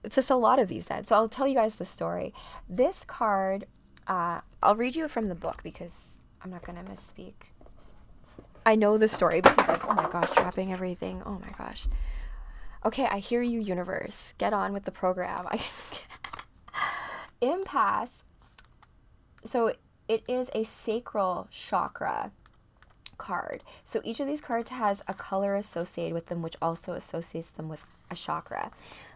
Speaker 1: it's just a lot of these then. So I'll tell you guys the story. This card, I'll read you from the book because I'm not going to misspeak. I know the story because oh my gosh, dropping everything. Oh my gosh. Okay, I hear you, universe. Get on with the program. Impasse. So it is a sacral chakra card. So each of these cards has a color associated with them, which also associates them with a chakra.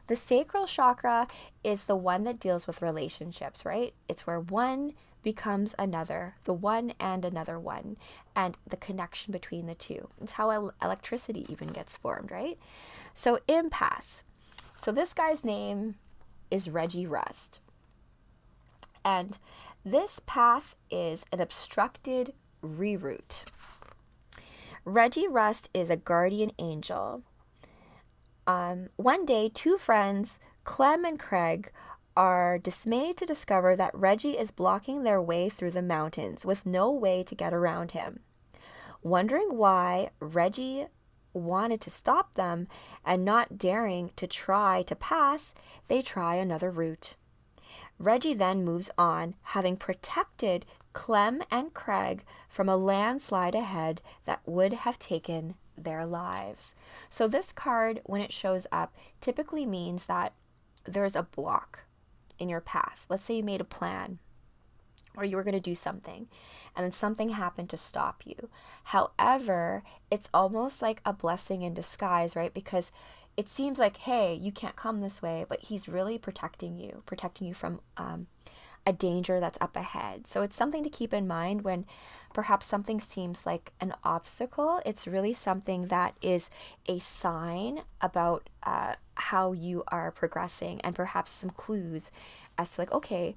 Speaker 1: The sacral chakra is the one that deals with relationships, right? It's where one becomes another, the one and another one, and the connection between the two. It's how electricity even gets formed, right? So impasse. So this guy's name is Reggie Rust. And this path is an obstructed reroute. Reggie Rust is a guardian angel. One day, two friends, Clem and Craig, are dismayed to discover that Reggie is blocking their way through the mountains with no way to get around him. Wondering why Reggie wanted to stop them and not daring to try to pass, they try another route. Reggie then moves on, having protected Clem and Craig from a landslide ahead that would have taken their lives. So this card, when it shows up, typically means that there's a block in your path. Let's say you made a plan or you were going to do something and then something happened to stop you. However, it's almost like a blessing in disguise, right? Because it seems like, hey, you can't come this way, but he's really protecting you from a danger that's up ahead. So it's something to keep in mind when perhaps something seems like an obstacle. It's really something that is a sign about how you are progressing, and perhaps some clues as to like, okay,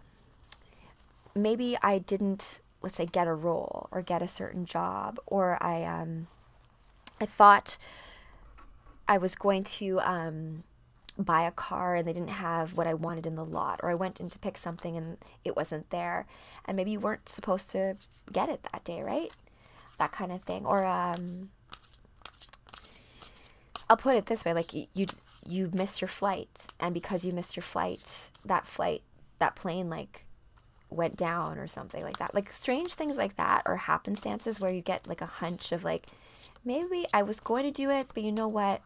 Speaker 1: maybe I didn't, let's say, get a role or get a certain job, or I thought I was going to buy a car and they didn't have what I wanted in the lot, or I went in to pick something and it wasn't there, and maybe you weren't supposed to get it that day, right? That kind of thing. Or I'll put it this way, like you missed your flight, and because you missed your flight, that plane like went down or something like that. Like strange things like that, or happenstances where you get like a hunch of like, maybe I was going to do it, but you know what?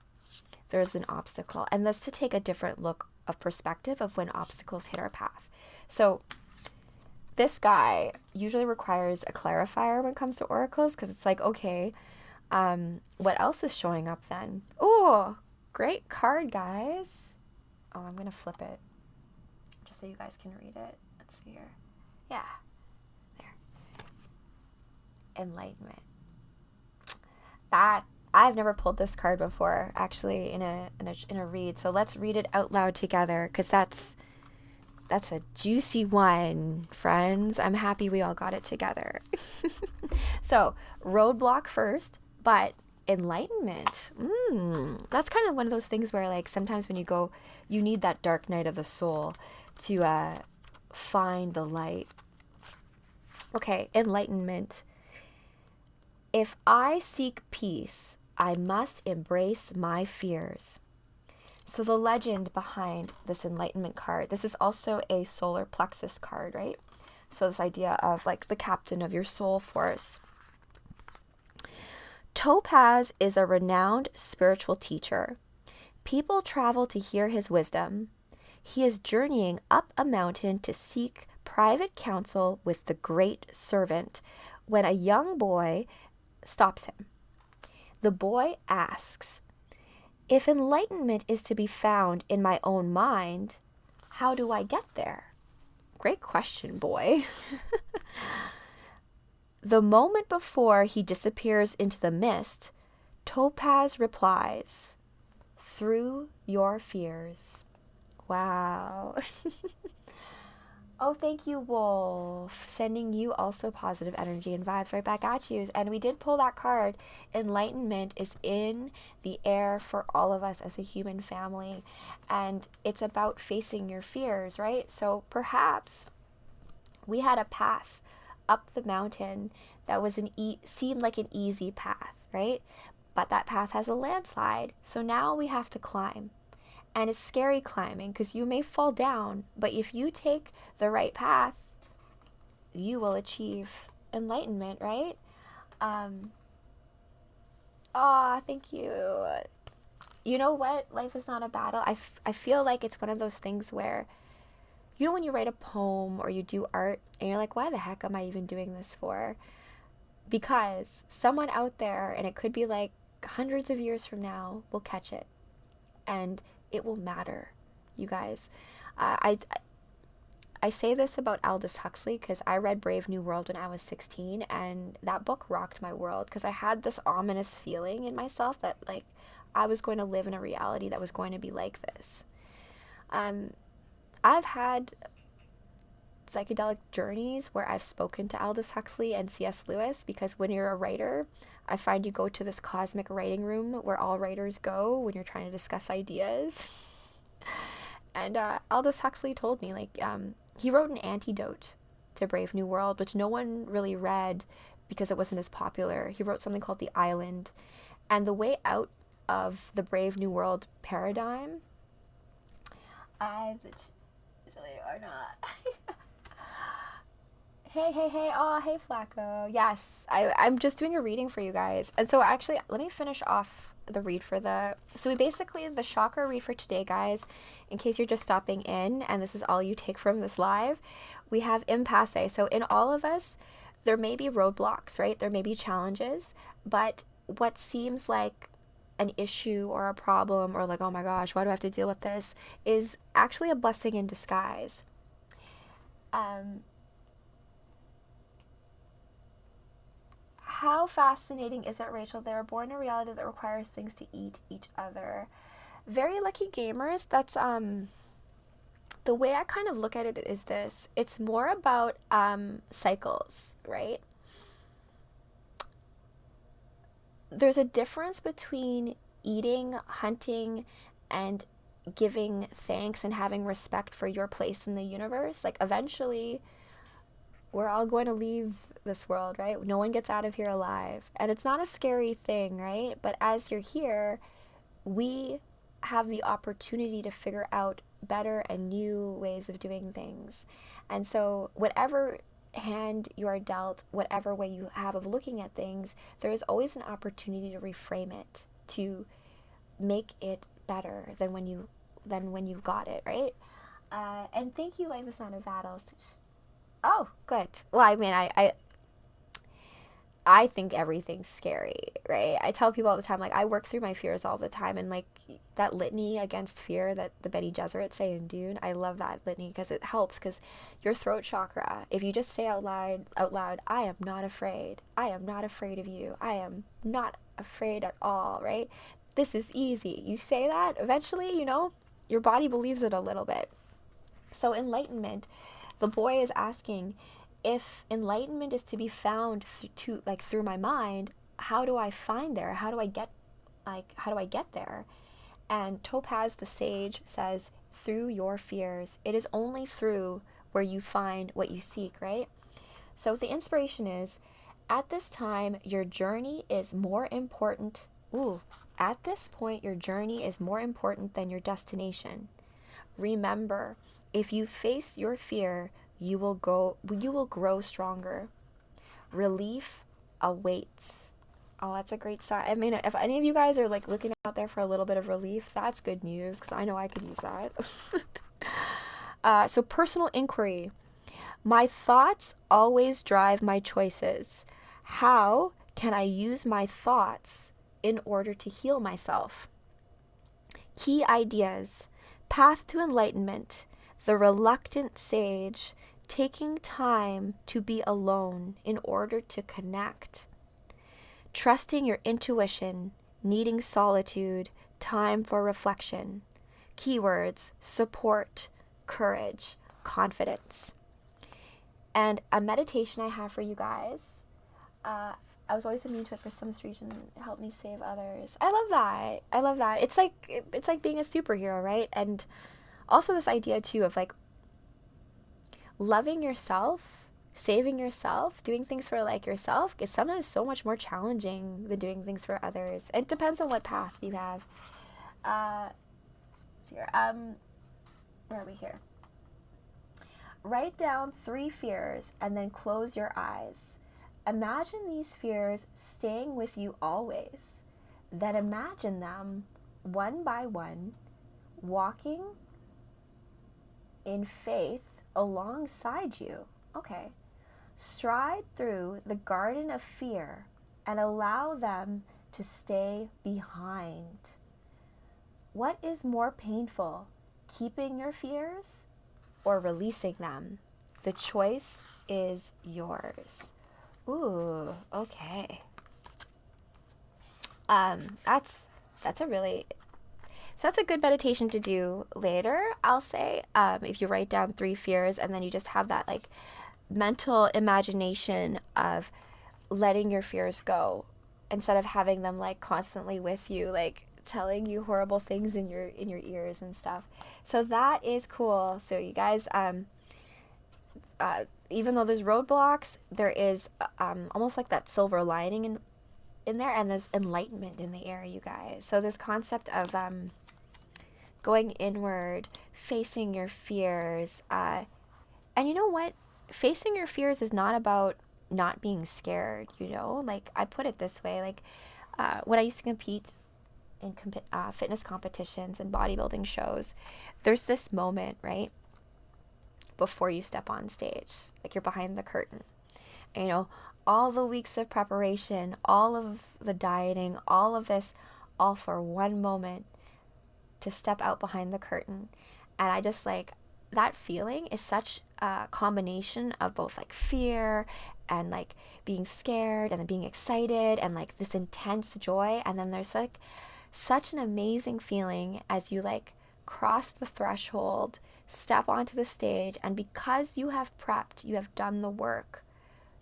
Speaker 1: There's an obstacle. And that's to take a different look of perspective of when obstacles hit our path. So this guy usually requires a clarifier when it comes to oracles, because it's like, okay, what else is showing up then? Oh, great card, guys. Oh, I'm going to flip it just so you guys can read it. Let's see here. Yeah, there. Enlightenment. That I've never pulled this card before, actually, in a read. So let's read it out loud together, because that's a juicy one, friends. I'm happy we all got it together. So roadblock first, but enlightenment. That's kind of one of those things where, like, sometimes when you need that dark night of the soul to find the light. Okay, enlightenment. If I seek peace, I must embrace my fears. So the legend behind this enlightenment card, this is also a solar plexus card, right? So this idea of like the captain of your soul force. Topaz is a renowned spiritual teacher. People travel to hear his wisdom. He is journeying up a mountain to seek private counsel with the great servant when a young boy stops him. The boy asks, "If enlightenment is to be found in my own mind, how do I get there?" Great question, boy. The moment before he disappears into the mist, Topaz replies, "Through your fears." Wow. Oh, thank you, Wolf. Sending you also positive energy and vibes right back at you. And we did pull that card. Enlightenment is in the air for all of us as a human family. And it's about facing your fears, right? So perhaps we had a path up the mountain that was seemed like an easy path, right? But that path has a landslide. So now we have to climb. And it's scary climbing because you may fall down, but if you take the right path, you will achieve enlightenment, right? Thank you. You know what? Life is not a battle. I feel like it's one of those things where, you know, when you write a poem or you do art and you're like, why the heck am I even doing this for? Because someone out there, and it could be like hundreds of years from now, will catch it. And it will matter, you guys. I say this about Aldous Huxley because I read Brave New World when I was 16, and that book rocked my world because I had this ominous feeling in myself that like I was going to live in a reality that was going to be like this. I've had psychedelic journeys where I've spoken to Aldous Huxley and C.S. Lewis, because when you're a writer, I find you go to this cosmic writing room where all writers go when you're trying to discuss ideas. And Aldous Huxley told me, like, he wrote an antidote to Brave New World, which no one really read because it wasn't as popular. He wrote something called The Island. And the way out of the Brave New World paradigm, I really are not. Hey. Oh, hey, Flacco. Yes, I'm just doing a reading for you guys. And so actually, let me finish off the read for so we basically, the chakra read for today, guys, in case you're just stopping in and this is all you take from this live, we have impasse. So in all of us, there may be roadblocks, right? There may be challenges, but what seems like an issue or a problem or like, oh my gosh, why do I have to deal with this, is actually a blessing in disguise. How fascinating is it, Rachel? They were born in a reality that requires things to eat each other. Very lucky gamers. That's the way I kind of look at it is this. It's more about cycles, right? There's a difference between eating, hunting, and giving thanks and having respect for your place in the universe, like eventually we're all going to leave this world, right? No one gets out of here alive. And it's not a scary thing, right? But as you're here, we have the opportunity to figure out better and new ways of doing things. And so whatever hand you are dealt, whatever way you have of looking at things, there is always an opportunity to reframe it, to make it better than when you got it, right? And thank you, Life is Not a Battle. Oh, good. Well, I mean, I think everything's scary, right? I tell people all the time, like, I work through my fears all the time, and like that litany against fear that the Bene Gesserit say in Dune, I love that litany because it helps. Because your throat chakra, if you just say out loud, I am not afraid. I am not afraid of you. I am not afraid at all, right? This is easy. You say that, eventually, your body believes it a little bit. So enlightenment, the boy is asking, if enlightenment is to be found through my mind, how do I find there? How do I get there? And Topaz the sage says, through your fears. It is only through where you find what you seek, right? So the inspiration is, at this time, your journey is more important. At this point, your journey is more important than your destination. Remember, if you face your fear, you will grow stronger. Relief awaits. Oh, that's a great sign. I mean, if any of you guys are like looking out there for a little bit of relief, that's good news, because I know I could use that. So personal inquiry. My thoughts always drive my choices. How can I use my thoughts in order to heal myself? Key ideas. Path to enlightenment. The reluctant sage, taking time to be alone in order to connect. Trusting your intuition, needing solitude, time for reflection. Keywords: support, courage, confidence. And a meditation I have for you guys. I was always immune to it for some reason. It helped me save others. I love that. It's like being a superhero, right? And also this idea too of like loving yourself, saving yourself, doing things for like yourself is sometimes so much more challenging than doing things for others. It depends on what path you have. Where are we here? Write down 3 fears and then close your eyes. Imagine these fears staying with you always. Then imagine them one by one walking in faith alongside you. Okay. Stride through the garden of fear and allow them to stay behind. What is more painful, keeping your fears or releasing them? The choice is yours. Ooh, okay. That's a good meditation to do later, I'll say. If you write down 3 fears and then you just have that like mental imagination of letting your fears go instead of having them like constantly with you, like telling you horrible things in your ears and stuff. So that is cool. So you guys, even though there's roadblocks, there is almost like that silver lining in there, and there's enlightenment in the air, you guys. So this concept of going inward, facing your fears, and you know what? Facing your fears is not about not being scared, Like, I put it this way, like, when I used to compete in fitness competitions and bodybuilding shows, there's this moment, right, before you step on stage, like you're behind the curtain. And, all the weeks of preparation, all of the dieting, all of this, all for one moment to step out behind the curtain. And I just like, that feeling is such a combination of both like fear and like being scared and then being excited and like this intense joy. And then there's like such an amazing feeling as you like cross the threshold, step onto the stage, and because you have prepped, you have done the work,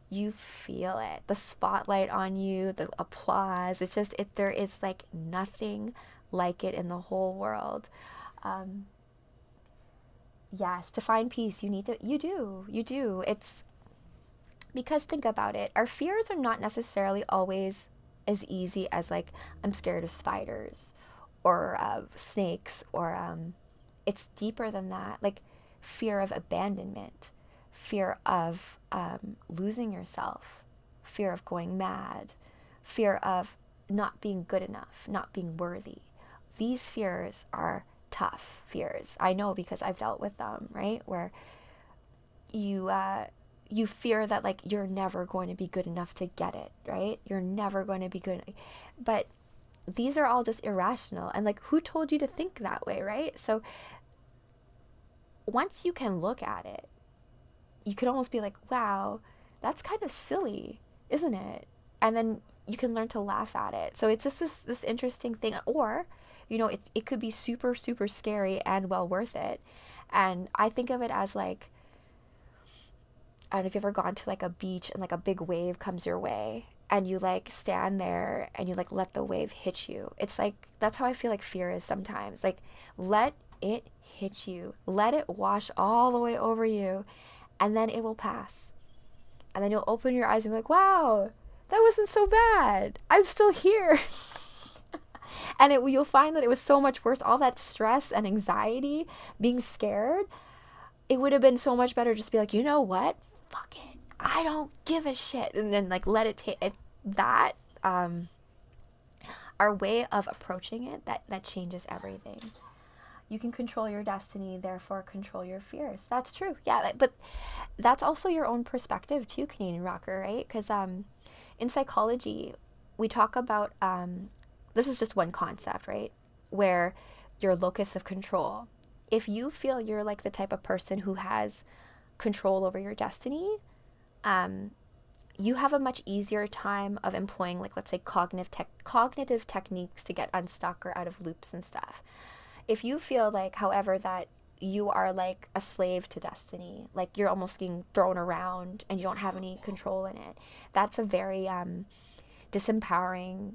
Speaker 1: you feel it, the spotlight on you, the applause. It's just, there is like nothing like it in the whole world. Um, yes, to find peace, you do. It's because think about it, our fears are not necessarily always as easy as like, I'm scared of spiders or snakes, or it's deeper than that. Like fear of abandonment, fear of losing yourself, fear of going mad, fear of not being good enough, not being worthy. These fears are tough fears. I know because I've dealt with them, right? Where you fear that like you're never going to be good enough to get it, right? You're never going to be good. But these are all just irrational, and like who told you to think that way, right? So once you can look at it, you could almost be like, wow, that's kind of silly, isn't it? And then you can learn to laugh at it. So it's just this interesting thing. Or, it could be super, super scary and well worth it. And I think of it as like, I don't know if you've ever gone to like a beach and like a big wave comes your way and you like stand there and you like let the wave hit you. It's like, that's how I feel like fear is sometimes. Like, let it hit you, let it wash all the way over you, and then it will pass. And then you'll open your eyes and be like, wow, that wasn't so bad. I'm still here. And you'll find that it was so much worse. All that stress and anxiety, being scared, it would have been so much better just to be like, you know what? Fuck it. I don't give a shit. And then like let it take it. That, our way of approaching it, that changes everything. You can control your destiny, therefore control your fears. That's true. Yeah, but that's also your own perspective too, Canadian rocker, right? Because in psychology, we talk about, this is just one concept, right? Where your locus of control. If you feel you're like the type of person who has control over your destiny, you have a much easier time of employing, like, let's say cognitive techniques to get unstuck or out of loops and stuff. If you feel like, however, that you are like a slave to destiny, like you're almost getting thrown around and you don't have any control in it, that's a very disempowering,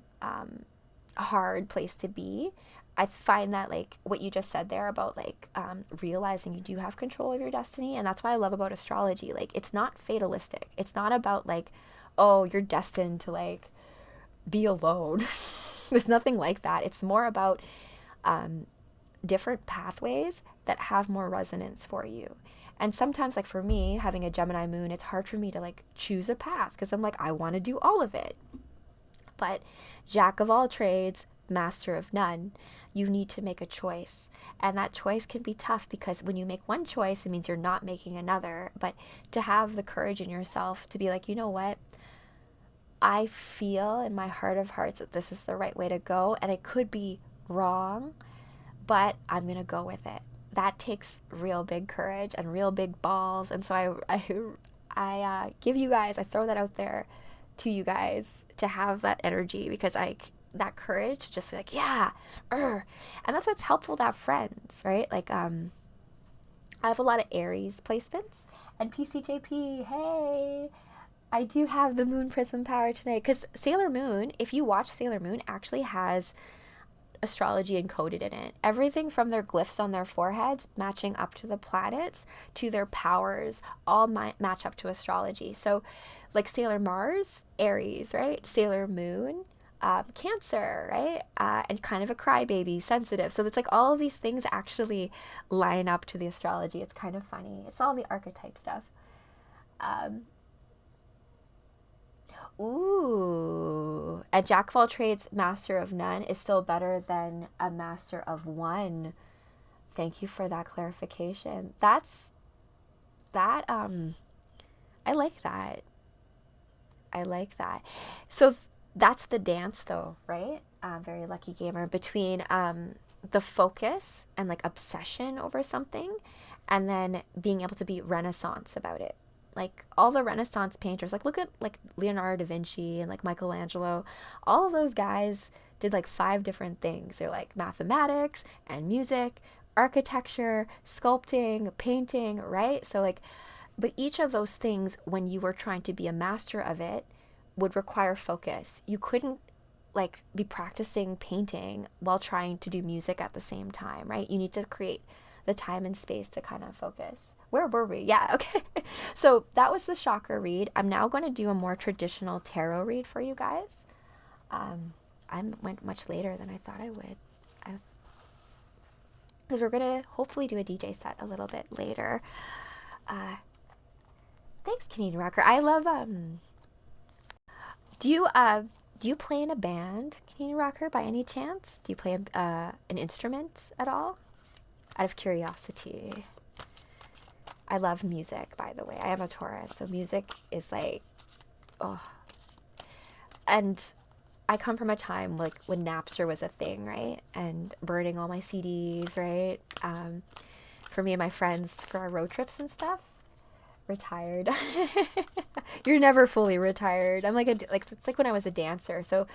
Speaker 1: hard place to be. I find that like what you just said there about like realizing you do have control of your destiny, and that's what I love about astrology. Like, it's not fatalistic. It's not about like, oh, you're destined to like be alone. There's nothing like that. It's more about different pathways that have more resonance for you. And sometimes, like for me, having a Gemini moon, it's hard for me to like choose a path because I'm like, I want to do all of it. But jack of all trades, master of none, you need to make a choice. And that choice can be tough because when you make one choice, it means you're not making another. But to have the courage in yourself to be like, you know what? I feel in my heart of hearts that this is the right way to go, and it could be wrong, but I'm going to go with it. That takes real big courage and real big balls. And so I give you guys, I throw that out there to you guys to have that energy, because that courage to just be like, yeah, and that's what's helpful to have friends, right? Like, I have a lot of Aries placements, and PCJP, hey, I do have the moon prism power tonight, because Sailor Moon, if you watch Sailor Moon, actually has astrology encoded in it. Everything from their glyphs on their foreheads matching up to the planets to their powers all match up to astrology. So like Sailor Mars, Aries, right? Sailor Moon, Cancer, right? And kind of a crybaby, sensitive. So it's like all of these things actually line up to the astrology. It's kind of funny. It's all the archetype stuff. Ooh, a jack of all trades, master of none is still better than a master of one. Thank you for that clarification. I like that. I like that. So that's the dance though, right? Very lucky gamer, between the focus and like obsession over something, and then being able to be Renaissance about it. Like all the Renaissance painters, like look at like Leonardo da Vinci and like Michelangelo, all of those guys did like 5 different things. They're like mathematics and music, architecture, sculpting, painting, right? So like, but each of those things, when you were trying to be a master of it, would require focus. You couldn't like be practicing painting while trying to do music at the same time, right? You need to create the time and space to kind of focus. Where were we? Yeah, okay. So that was the chakra read. I'm now going to do a more traditional tarot read for you guys. I went much later than I thought I would. Because we're going to hopefully do a DJ set a little bit later. Thanks, Canadian Rocker. I love, do you play in a band, Canadian Rocker, by any chance? Do you play an instrument at all? Out of curiosity. I love music, by the way. I am a Taurus, so music is like, oh. And I come from a time like when Napster was a thing, right? And burning all my CDs, right? For me and my friends for our road trips and stuff. Retired. You're never fully retired. I'm like it's like when I was a dancer. So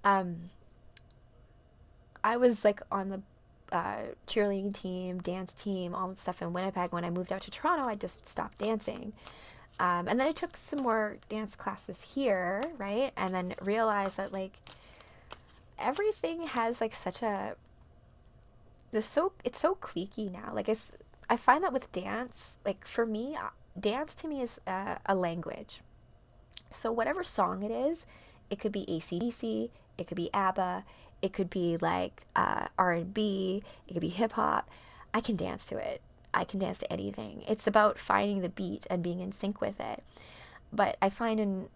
Speaker 1: I was like on the cheerleading team, dance team, all that stuff in Winnipeg. When I moved out to Toronto, I just stopped dancing. And then I took some more dance classes here, right? And then realized that like everything has like such a it's so cliquey now. Like I find that with dance, like for me, dance to me is a language. So whatever song it is, it could be AC/DC, it could be ABBA, it could be like R&B, it could be hip hop. I can dance to it. I can dance to anything. It's about finding the beat and being in sync with it. But I find in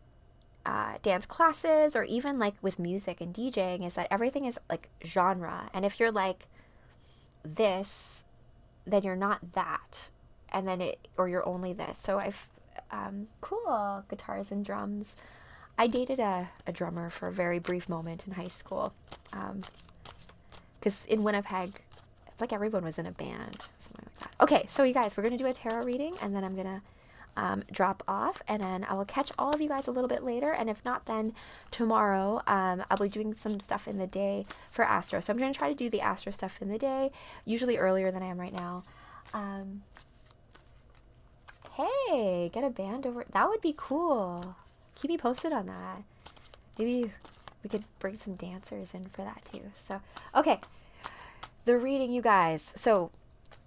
Speaker 1: dance classes or even like with music and DJing is that everything is like genre. And if you're like this, then you're not that. And then or you're only this. So cool, guitars and drums. I dated a drummer for a very brief moment in high school. Because in Winnipeg, it's like everyone was in a band, something like that. Okay, so you guys, we're going to do a tarot reading, and then I'm going to drop off, and then I will catch all of you guys a little bit later, and if not, then tomorrow I'll be doing some stuff in the day for Astro. So I'm going to try to do the Astro stuff in the day, usually earlier than I am right now. Hey, get a band over. That would be cool. Keep me posted on that. Maybe we could bring some dancers in for that too. So, okay. The reading, you guys. So,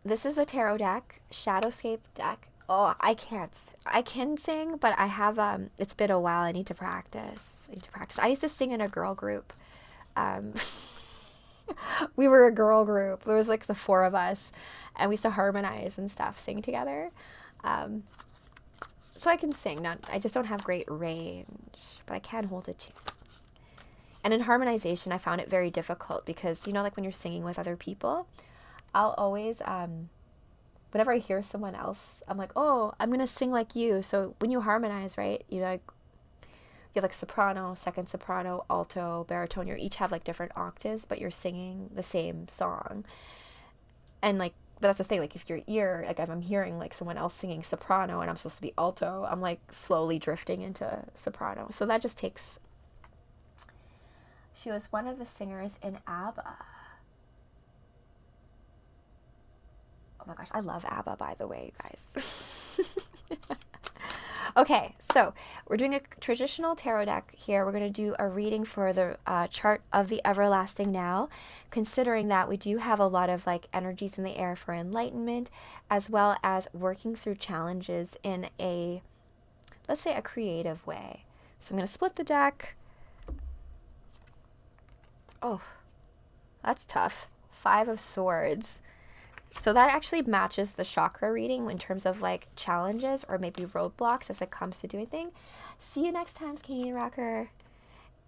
Speaker 1: this is a tarot deck, Shadowscape deck. Oh, I can sing, but I have, it's been a while. I need to practice. I used to sing in a girl group. We were a girl group. There was like the 4 of us, and we used to harmonize and stuff, sing together. So I can sing. I just don't have great range, but I can hold a tune. And in harmonization, I found it very difficult because, you know, like when you're singing with other people, I'll always, whenever I hear someone else, I'm like, oh, I'm going to sing like you. So when you harmonize, right, you know, you have like soprano, second soprano, alto, baritone. You each have like different octaves, but you're singing the same song. And like, but that's the thing, like if your ear, like if I'm hearing like someone else singing soprano and I'm supposed to be alto, I'm like slowly drifting into soprano. So that just takes, she was one of the singers in ABBA. Oh my gosh, I love ABBA, by the way, you guys. Okay, so we're doing a traditional tarot deck here. We're going to do a reading for the chart of the everlasting now, considering that we do have a lot of like energies in the air for enlightenment, as well as working through challenges in a, let's say, a creative way. So I'm going to split the deck. Oh, that's tough. 5 of Swords. So that actually matches the chakra reading in terms of like challenges or maybe roadblocks as it comes to doing things. See you next time, Canadian Rocker.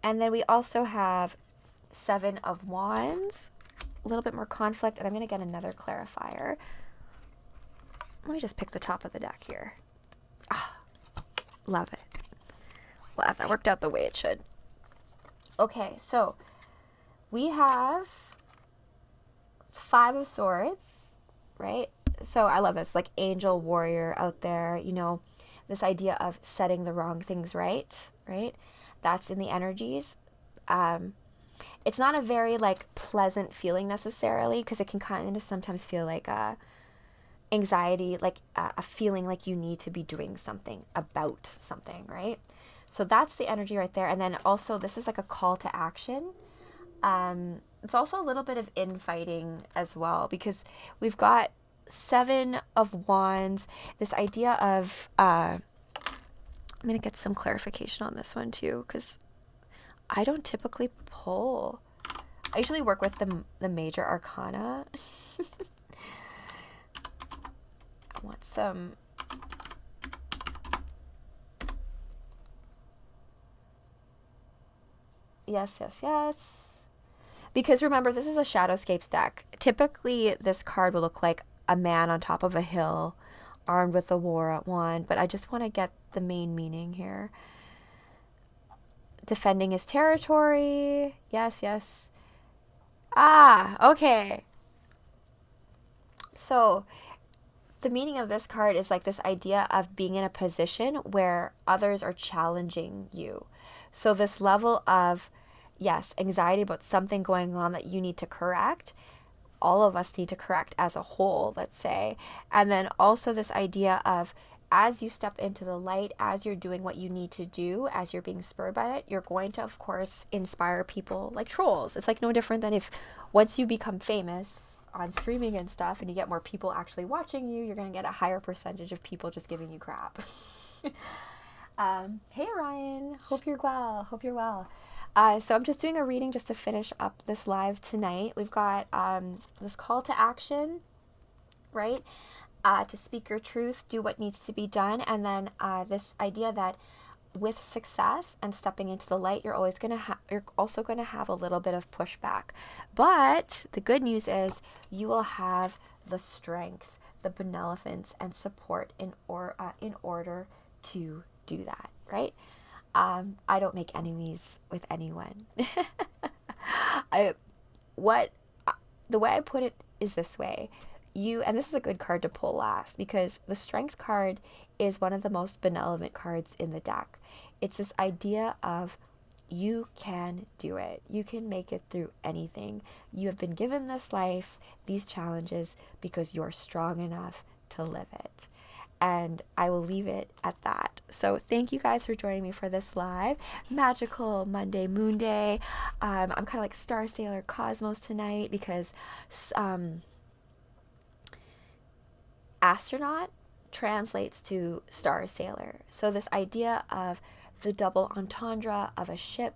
Speaker 1: And then we also have 7 of Wands, a little bit more conflict, and I'm going to get another clarifier. Let me just pick the top of the deck here. Ah, love it. Love that. Worked out the way it should. Okay, so we have 5 of Swords. Right? So I love this, like angel warrior out there, you know, this idea of setting the wrong things right? That's in the energies. It's not a very like pleasant feeling necessarily, because it can kind of sometimes feel like anxiety, like a feeling like you need to be doing something about something, right? So that's the energy right there. And then also this is like a call to action. It's also a little bit of infighting as well, because we've got 7 of Wands, this idea of, I'm going to get some clarification on this one too, because I don't typically pull. I usually work with the major arcana. I want some. Yes, yes, yes. Because remember, this is a Shadowscapes deck. Typically, this card will look like a man on top of a hill, armed with a war wand, but I just want to get the main meaning here. Defending his territory. Yes, yes. Ah, okay. So, the meaning of this card is like this idea of being in a position where others are challenging you. So, this level of, yes, anxiety about something going on that you need to correct. All of us need to correct as a whole, let's say. And then also this idea of, as you step into the light, as you're doing what you need to do, as you're being spurred by it, you're going to, of course, inspire people like trolls. It's like no different than if once you become famous on streaming and stuff and you get more people actually watching you, you're going to get a higher percentage of people just giving you crap. Hey, Ryan. Hope you're well. Hope you're well. So I'm just doing a reading just to finish up this live tonight. We've got this call to action, right? To speak your truth, do what needs to be done. And then this idea that with success and stepping into the light, you're always you're also going to have a little bit of pushback. But the good news is you will have the strength, the benevolence, and support in order to do that, right? I don't make enemies with anyone. The way I put it is this way. And this is a good card to pull last, because the Strength card is one of the most benevolent cards in the deck. It's this idea of you can do it. You can make it through anything. You have been given this life, these challenges, because you're strong enough to live it. And I will leave it at that. So thank you guys for joining me for this live magical Monday Moon Day. I'm kind of like Star Sailor Cosmos tonight, because astronaut translates to Star Sailor. So this idea of the double entendre of a ship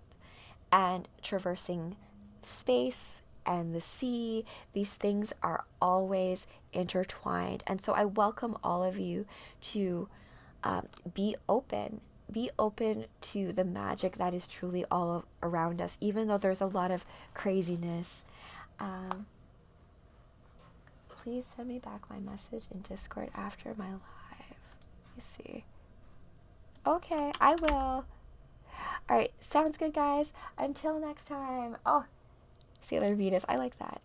Speaker 1: and traversing space and the sea, these things are always intertwined. And so I welcome all of you to be open to the magic that is truly all around us, even though there's a lot of craziness. Please send me back my message in Discord after my live. Let me see. Okay, I will. All right, sounds good, guys. Until next time. Oh, Sailor Venus, I like that.